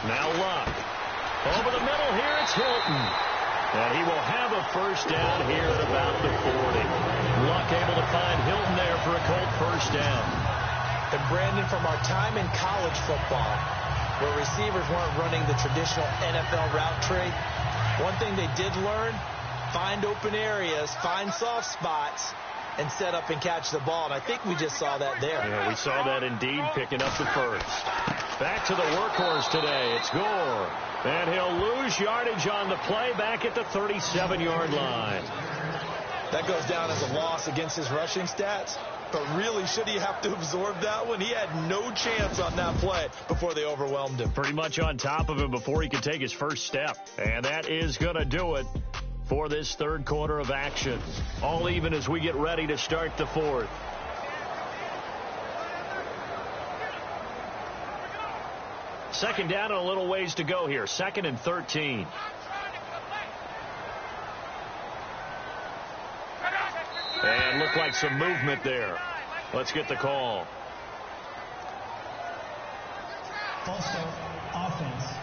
[SPEAKER 2] Now Luck. Over the middle here, it's Hilton. And he will have a first down here at about the 40. Luck able to find Hilton there for a Colt first down.
[SPEAKER 3] And Brandon, from our time in college football, where receivers weren't running the traditional NFL route tree, one thing they did learn, find open areas, find soft spots, and set up and catch the ball. And I think we just saw that there.
[SPEAKER 2] Yeah, we saw that indeed, picking up the first. Back to the workhorse today. It's Gore. And he'll lose yardage on the play back at the 37-yard line.
[SPEAKER 3] That goes down as a loss against his rushing stats. But really, should he have to absorb that one? He had no chance on that play before they overwhelmed him.
[SPEAKER 2] Pretty much on top of him before he could take his first step. And that is going to do it for this 3rd quarter of action. All even as we get ready to start the 4th. Second down and a little ways to go here. 2nd and 13. And looked like some movement there. Let's get the call.
[SPEAKER 4] False start, offense.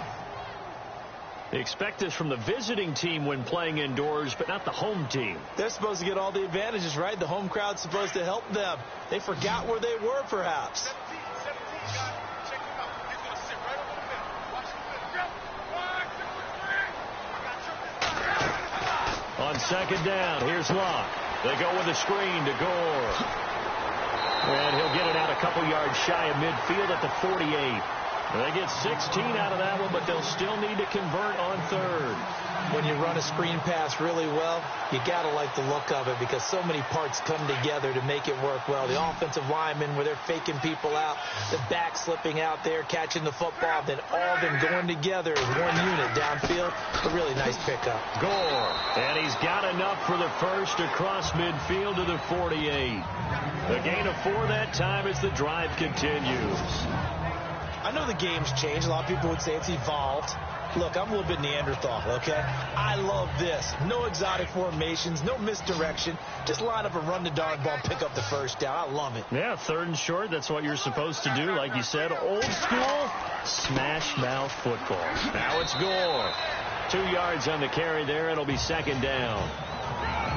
[SPEAKER 2] They expect this from the visiting team when playing indoors, but not the home team.
[SPEAKER 3] They're supposed to get all the advantages, right? The home crowd's supposed to help them. They forgot where they were, perhaps.
[SPEAKER 2] On 2nd down, here's Locke. They go with a screen to Gore. And he'll get it out a couple yards shy of midfield at the 48. They get 16 out of that one, but they'll still need to convert on 3rd.
[SPEAKER 3] When you run a screen pass really well, you got to like the look of it because so many parts come together to make it work well. The offensive linemen, where they're faking people out, the back slipping out there, catching the football, then all of them going together as one unit downfield. A really nice pickup.
[SPEAKER 2] Gore, and he's got enough for the first across midfield to the 48. A gain of 4 that time as the drive continues.
[SPEAKER 3] I know the game's changed. A lot of people would say it's evolved. Look, I'm a little bit Neanderthal, okay? I love this. No exotic formations, no misdirection. Just line up and run the darn ball, pick up the first down. I love it.
[SPEAKER 2] Yeah, 3rd and short, that's what you're supposed to do. Like you said, old school, smash mouth football. Now it's Gore. 2 yards on the carry there. It'll be 2nd down.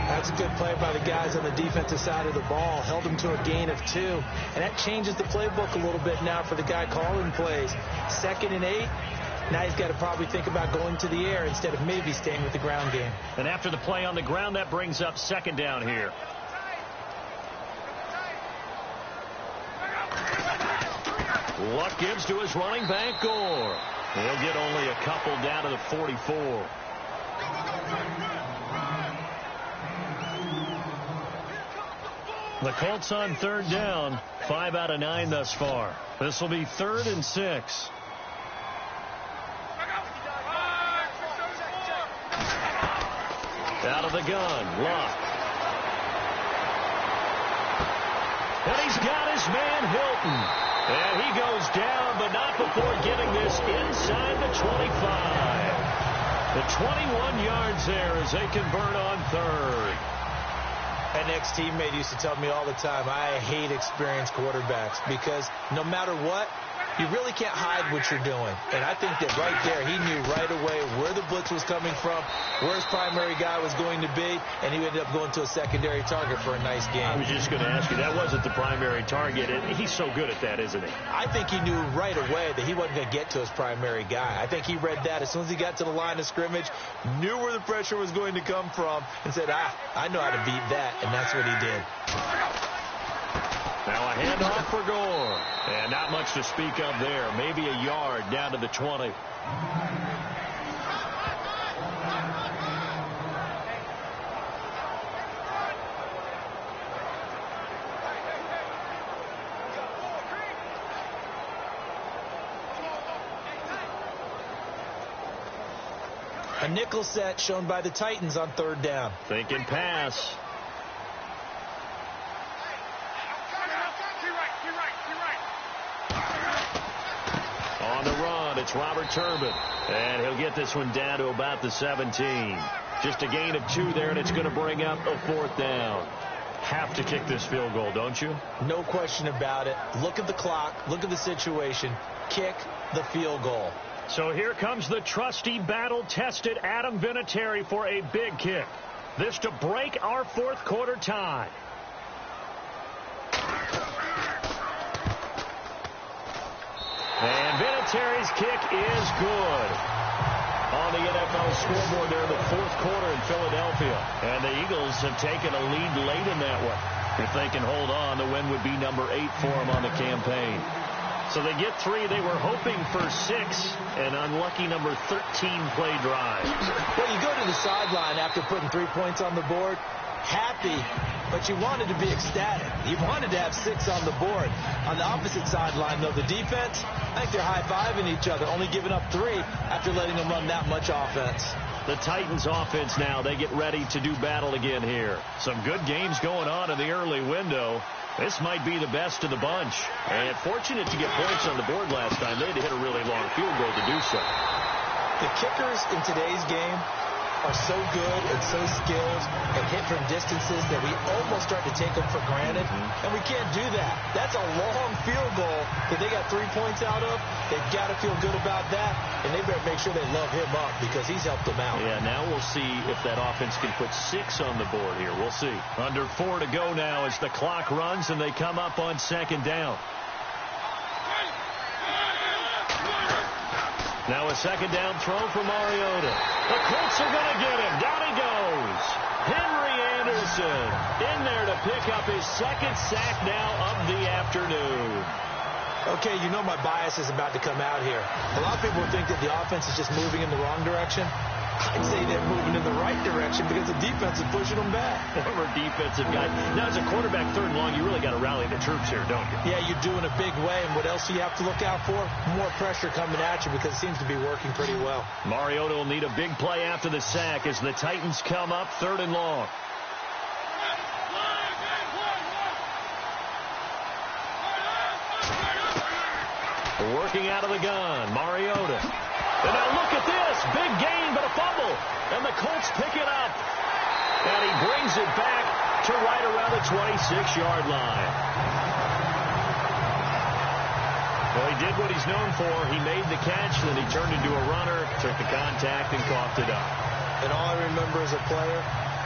[SPEAKER 3] That's a good play by the guys on the defensive side of the ball. Held them to a gain of 2. And that changes the playbook a little bit now for the guy calling plays. 2nd and 8. Now he's got to probably think about going to the air instead of maybe staying with the ground game.
[SPEAKER 2] And after the play on the ground, that brings up 2nd down here. Luck gives to his running back, Gore. He'll get only a couple down to the 44. The Colts on 3rd down, 5 out of 9 thus far. This will be 3rd and 6. Out of the gun, Luck. And he's got his man Hilton. And he goes down, but not before getting this inside the 25. The 21 yards there as they convert on 3rd.
[SPEAKER 3] An ex-teammate used to tell me all the time, I hate experienced quarterbacks because no matter what, you really can't hide what you're doing. And I think that right there, he knew right away where the blitz was coming from, where his primary guy was going to be, and he ended up going to a secondary target for a nice game.
[SPEAKER 2] I was just going to ask you, that wasn't the primary target. He's so good at that, isn't he?
[SPEAKER 3] I think he knew right away that he wasn't going to get to his primary guy. I think he read that as soon as he got to the line of scrimmage, knew where the pressure was going to come from, and said, I know how to beat that, and that's what he did.
[SPEAKER 2] Now a handoff for Gore. And not much to speak of there. Maybe a yard down to the 20.
[SPEAKER 3] A nickel set shown by the Titans on third down.
[SPEAKER 2] Thinking pass. On the run, it's Robert Turbin. And he'll get this one down to about the 17. Just a gain of 2 there, and it's going to bring up a 4th down. Have to kick this field goal, don't you?
[SPEAKER 3] No question about it. Look at the clock. Look at the situation. Kick the field goal.
[SPEAKER 2] So here comes the trusty, battle-tested Adam Vinatieri for a big kick. This to break our 4th quarter tie. And Vinatieri's kick is good. On the NFL scoreboard there in the 4th quarter in Philadelphia. And the Eagles have taken a lead late in that one. If they can hold on, the win would be number 8 for them on the campaign. So they get 3. They were hoping for 6. An unlucky number 13 play drive.
[SPEAKER 3] Well, you go to the sideline after putting 3 points on the board, happy, but you wanted to be ecstatic. You wanted to have 6 on the board. On the opposite sideline, though, the defense, I think they're high-fiving each other, only giving up 3 after letting them run that much offense.
[SPEAKER 2] The Titans offense now, they get ready to do battle again here. Some good games going on in the early window. This might be the best of the bunch. And fortunate to get points on the board last time. They had to hit a really long field goal to do so.
[SPEAKER 3] The kickers in today's game are so good and so skilled and hit from distances that we almost start to take them for granted. And we can't do that. That's a long field goal that they got 3 points out of. They've got to feel good about that. And they better make sure they love him up because he's helped them out.
[SPEAKER 2] Yeah, now we'll see if that offense can put 6 on the board here. We'll see. Under 4 to go now as the clock runs and they come up on 2nd down. Now a 2nd down throw for Mariota. The Colts are going to get him. Down he goes. Henry Anderson in there to pick up his 2nd sack now of the afternoon.
[SPEAKER 3] Okay, you know my bias is about to come out here. A lot of people think that the offense is just moving in the wrong direction. I'd say they're moving in the right direction because the defense is pushing them back.
[SPEAKER 2] Former defensive guy. Now, as a quarterback, 3rd and long, you really got to rally the troops here, don't you?
[SPEAKER 3] Yeah, you do in a big way. And what else do you have to look out for? More pressure coming at you because it seems to be working pretty well.
[SPEAKER 2] Mariota will need a big play after the sack as the Titans come up 3rd and long. Working out of the gun, Mariota. And now look at this. Big gain, but a fumble. And the Colts pick it up. And he brings it back to right around the 26-yard line. Well, he did what he's known for. He made the catch, then he turned into a runner, took the contact, and coughed it up.
[SPEAKER 3] And all I remember as a player,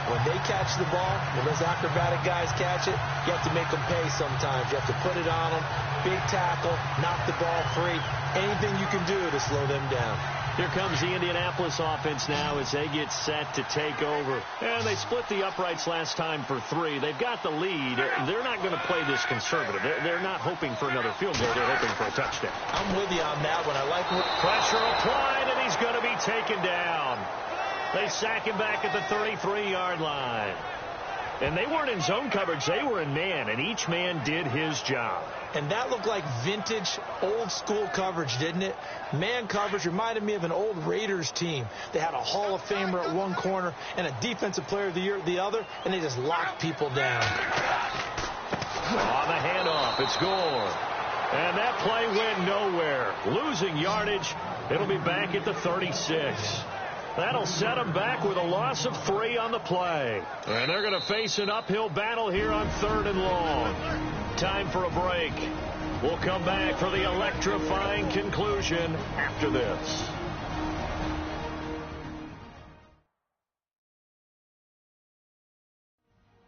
[SPEAKER 3] when they catch the ball, when those acrobatic guys catch it, you have to make them pay sometimes. You have to put it on them. Big tackle, knock the ball free. Anything you can do to slow them down.
[SPEAKER 2] Here comes the Indianapolis offense now as they get set to take over. And they split the uprights last time for 3. They've got the lead. They're not going to play this conservative. They're not hoping for another field goal. They're hoping for a touchdown.
[SPEAKER 3] I'm with you on that one. I like
[SPEAKER 2] pressure applied, and he's going to be taken down. They sack him back at the 33-yard line. And they weren't in zone coverage. They were in man, and each man did his job.
[SPEAKER 3] And that looked like vintage, old-school coverage, didn't it? Man coverage reminded me of an old Raiders team. They had a Hall of Famer at one corner and a Defensive Player of the Year at the other, and they just locked people down.
[SPEAKER 2] On the handoff, it's Gore. And that play went nowhere. Losing yardage. It'll be back at the 36. That'll set them back with a loss of 3 on the play. And they're going to face an uphill battle here on 3rd and long. Time for a break. We'll come back for the electrifying conclusion after this.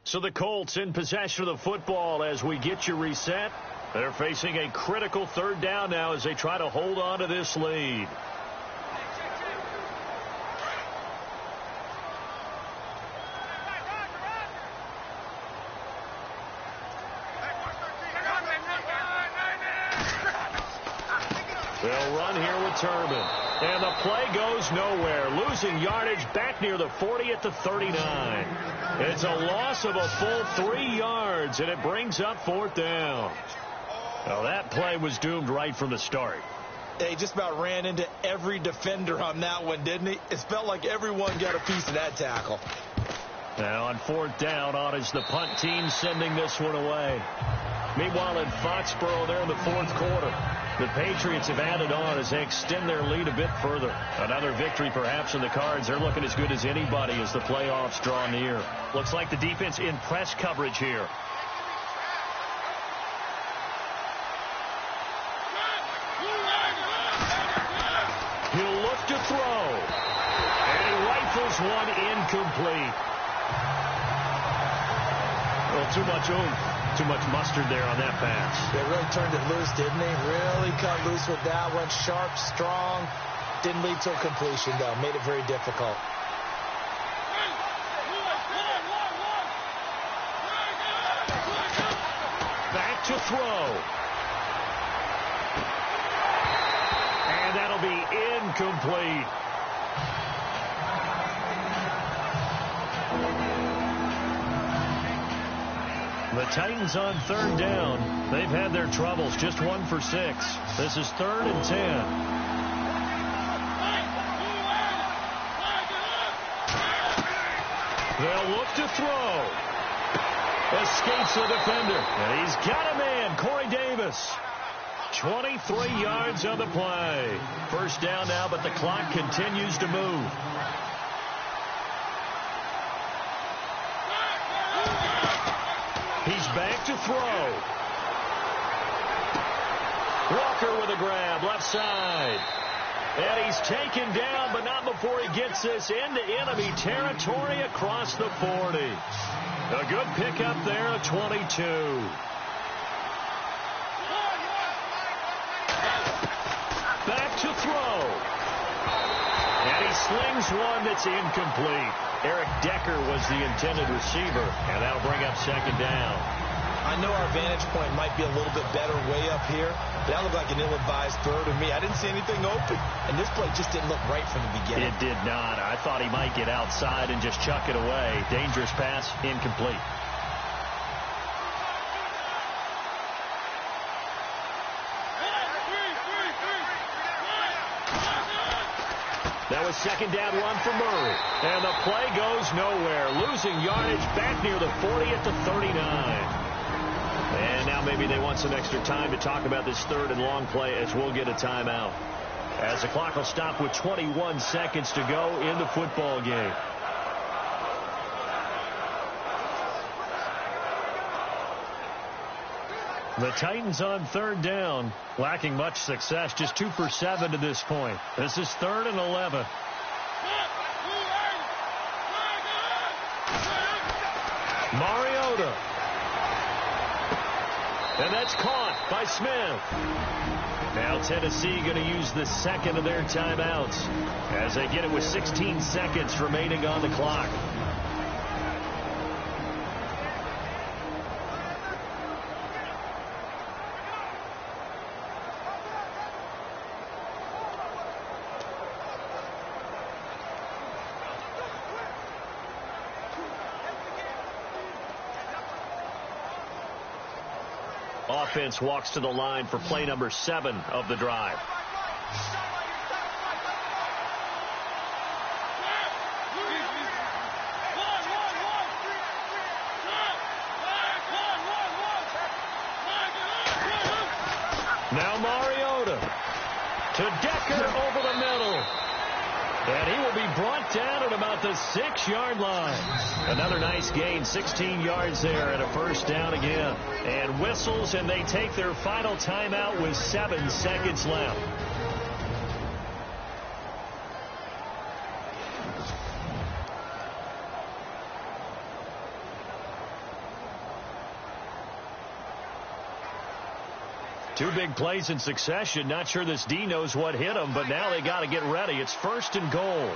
[SPEAKER 2] So the Colts in possession of the football as we get you reset. They're facing a critical 3rd down now as they try to hold on to this lead. They'll run here with Turbin. And the play goes nowhere. Losing yardage back near the 40 at the 39. It's a loss of a full 3 yards, and it brings up 4th down. Well, that play was doomed right from the start.
[SPEAKER 3] He just about ran into every defender on that one, didn't he? It felt like everyone got a piece of that tackle.
[SPEAKER 2] Now on fourth down, on is the punt team sending this one away. Meanwhile, in Foxborough, there in the fourth quarter, the Patriots have added on as they extend their lead a bit further. Another victory perhaps in the cards. They're looking as good as anybody as the playoffs draw near. Looks like the defense in press coverage here. He'll look to throw. And he rifles one incomplete. Well, too much oomph. Too much mustard there on that pass.
[SPEAKER 3] They really turned it loose, didn't they? Really cut loose with that one. Sharp, strong. Didn't lead to a completion, though. Made it very difficult.
[SPEAKER 2] Back to throw. And that'll be incomplete. The Titans on third down. They've had their troubles. Just 1 for 6. This is 3rd and 10. They'll look to throw. Escapes the defender. And he's got a man, Corey Davis. 23 yards on the play. First down now, but the clock continues to move. He's back to throw. Walker with a grab, left side. And he's taken down, but not before he gets this into enemy territory across the 40. A good pickup there at 22. Back to throw. And he slings one that's incomplete. Eric Decker was the intended receiver, and that'll bring up second down.
[SPEAKER 3] I know our vantage point might be a little bit better way up here, but that looked like an ill-advised throw to me. I didn't see anything open, and this play just didn't look right from the beginning.
[SPEAKER 2] It did not. I thought he might get outside and just chuck it away. Dangerous pass, incomplete. That was second down run for Murray. And the play goes nowhere. Losing yardage back near the 40 at the 39. And now maybe they want some extra time to talk about this third and long play as we'll get a timeout. As the clock will stop with 21 seconds to go in the football game. The Titans on third down, lacking much success, just 2 for 7 to this point. This is 3rd and 11. Mariota. And that's caught by Smith. Now Tennessee going to use the second of their timeouts as they get it with 16 seconds remaining on the clock. Offense walks to the line for play number 7 of the drive. Now Mariota to Decker over the middle. And he will be brought down at about the 6-yard line. Another nice gain, 16 yards there, and a first down again. And whistles, and they take their final timeout with 7 seconds left. Two big plays in succession. Not sure this D knows what hit him, but now they got to get ready. It's 1st and goal.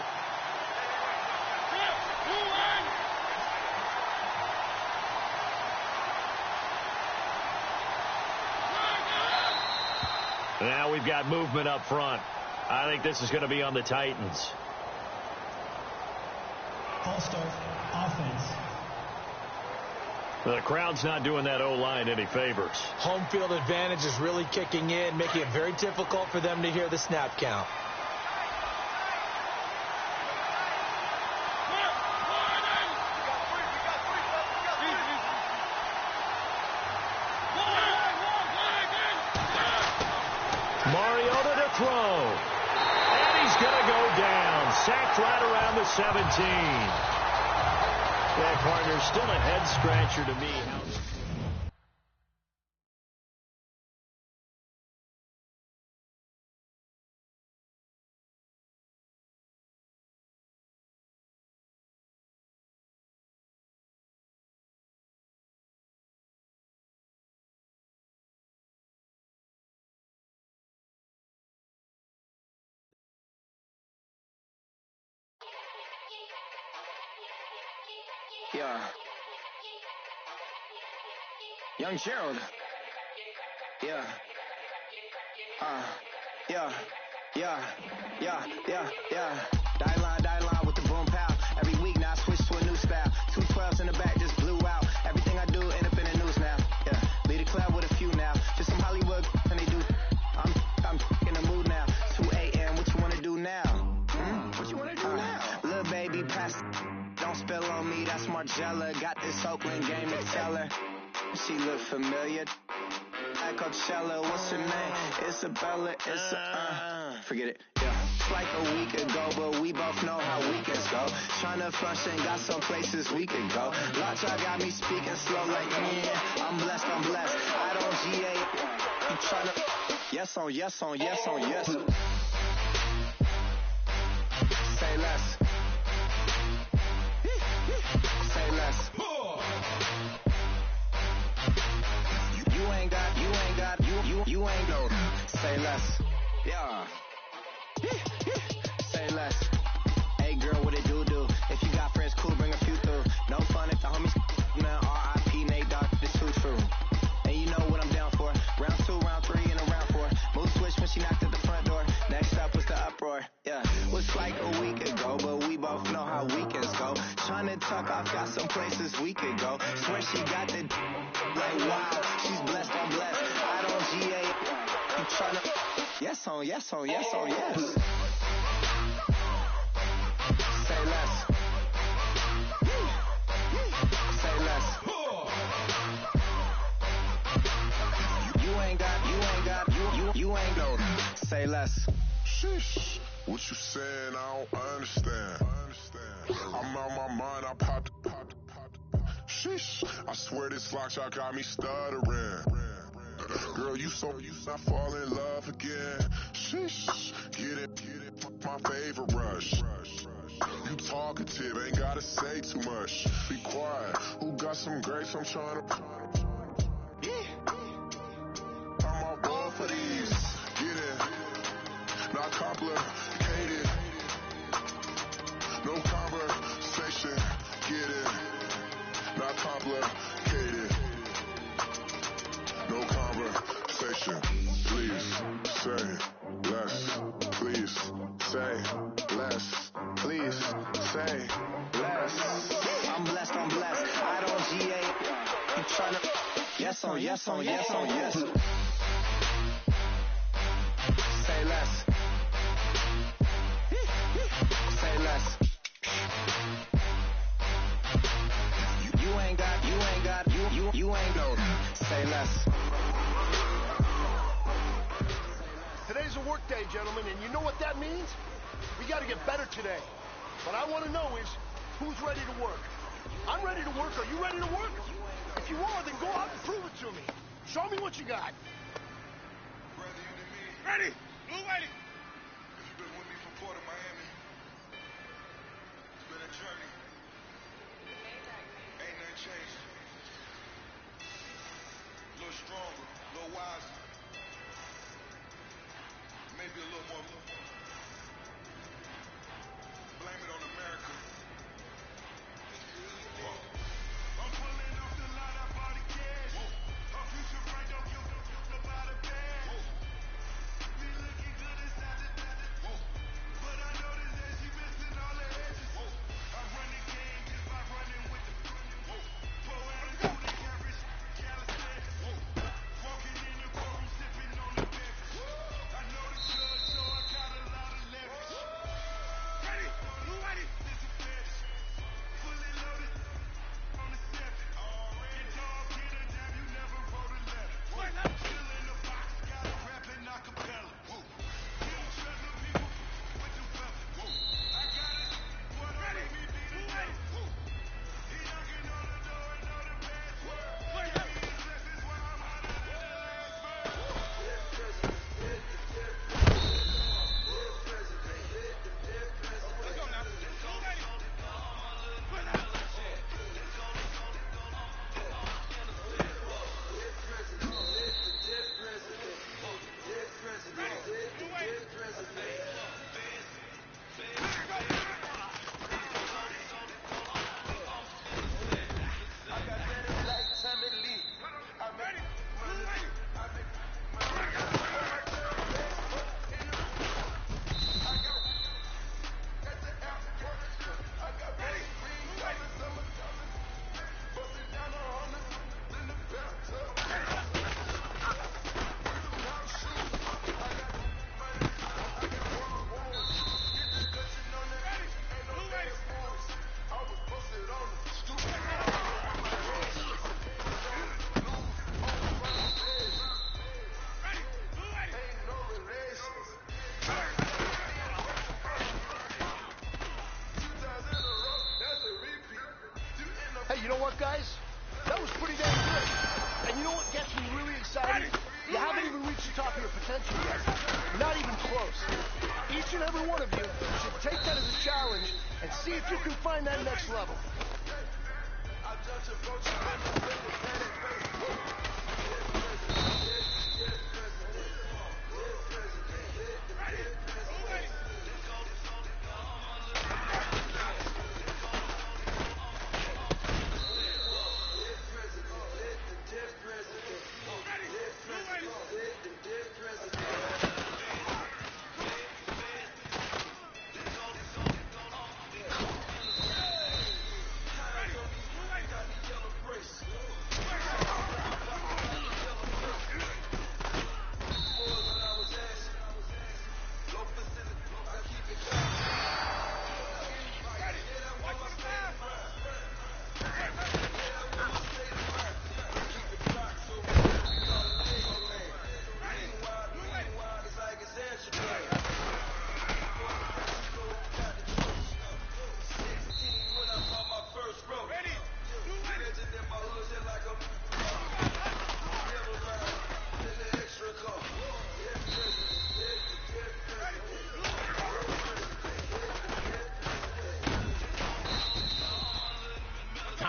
[SPEAKER 2] Now we've got movement up front. I think this is going to be on the Titans.
[SPEAKER 4] All-star offense.
[SPEAKER 2] The crowd's not doing that O-line any favors.
[SPEAKER 3] Home field advantage is really kicking in, making it very difficult for them to hear the snap count.
[SPEAKER 2] Mariota to throw. And he's going to go down. Sacked right around the 17. Yeah, partner, still a head-scratcher to me.
[SPEAKER 5] Yeah. Young Gerald. Yeah. Yeah. Die line with the boom pow. Every week now I switch to a new style. 212s in the back just blew out. Everything I do end up in the news now. Yeah. Lead a club with a few now. Just some Hollywood and they do. I'm in the mood now. 2 a.m. What you wanna do now? What you wanna do now? Little baby pass. Don't spill on me, that's Margella. Got this Oakland game to tell her. She look familiar. At Coachella, what's her name? Isabella, forget it, yeah. It's like a week ago, but we both know how weekends go. Tryna function, got some places we could go. Lot y'all got me speaking slow like, yeah, I'm blessed. I don't GA. You tryna, yes on yes. Say less. Say less. You ain't no. Say less. Yeah. Say less. Hey girl, what it do? If you got friends, cool, bring a few through. No fun if the homies, man. R.I.P. Nate Dogg, this too true. And you know what I'm down for. Round 2, round 3, and a round 4. Mood switch when she knocked at the front door. Next up was the uproar. Yeah. Was like a week ago, but we both know how weekends go. Tryna tuck off, got some places we could go. Swear she got the like wow, she's blessed. I don't GA. You tryna yes on yes. Say less. Say less. You ain't no. Say less.
[SPEAKER 6] Sheesh. What you saying? I don't understand. I'm out my mind. I popped. Sheesh. I swear this lock y'all got me stuttering. Girl, you not fall in love again. Sheesh. Get it. My favorite rush. You talkative, ain't gotta say too much. Be quiet. Who got some grapes? I'm trying to. I'm all ball for these. Get it. Not complicated. No conversation. Get it. Not complicated. No conversation. Please say less. Please say less. Please say less.
[SPEAKER 5] I'm blessed. I don't GA. You tryna yes on. Say less. Say less. You ain't no. Say less.
[SPEAKER 7] Today's a work day, gentlemen, and you know what that means? We got to get better today. What I want to know is, who's ready to work? I'm ready to work. Are you ready to work? If you are, then go out and prove it to me. Show me what you got.
[SPEAKER 6] Ready? Blue ready. You've been with me from Port of Miami. It's been a journey. Ain't nothing changed. A little stronger, a little wiser. Maybe a little more. Blame it on America. I'm pulling off the line, I bought the cash. A future bright, don't give a fuck about a bag. Me looking good inside the but I noticed that she missing all the edges. I run the game just by running with the poetic.
[SPEAKER 7] attention yet. Not even close. Each and every one of you should take that as a challenge and see if you can find that next level.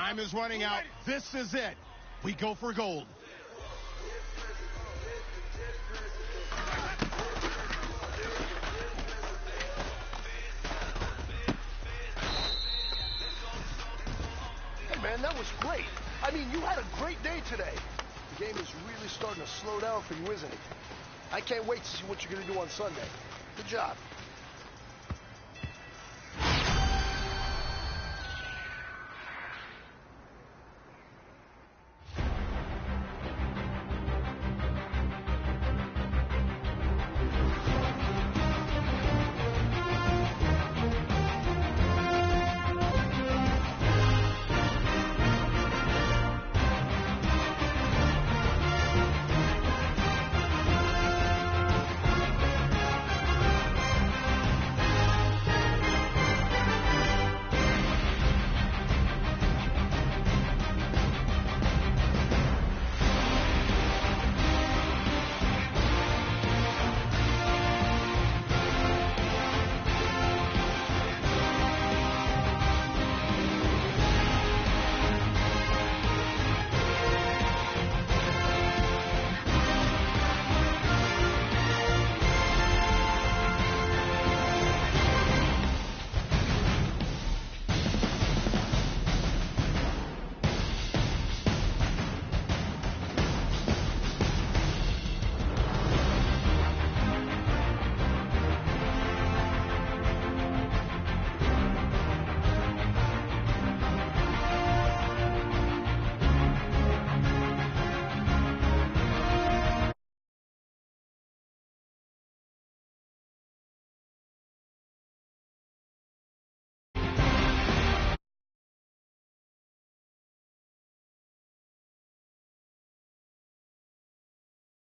[SPEAKER 1] Time is running out. This is it. We go for gold.
[SPEAKER 7] Hey, man, that was great. I mean, you had a great day today. The game is really starting to slow down for you, isn't it? I can't wait to see what you're going to do on Sunday. Good job.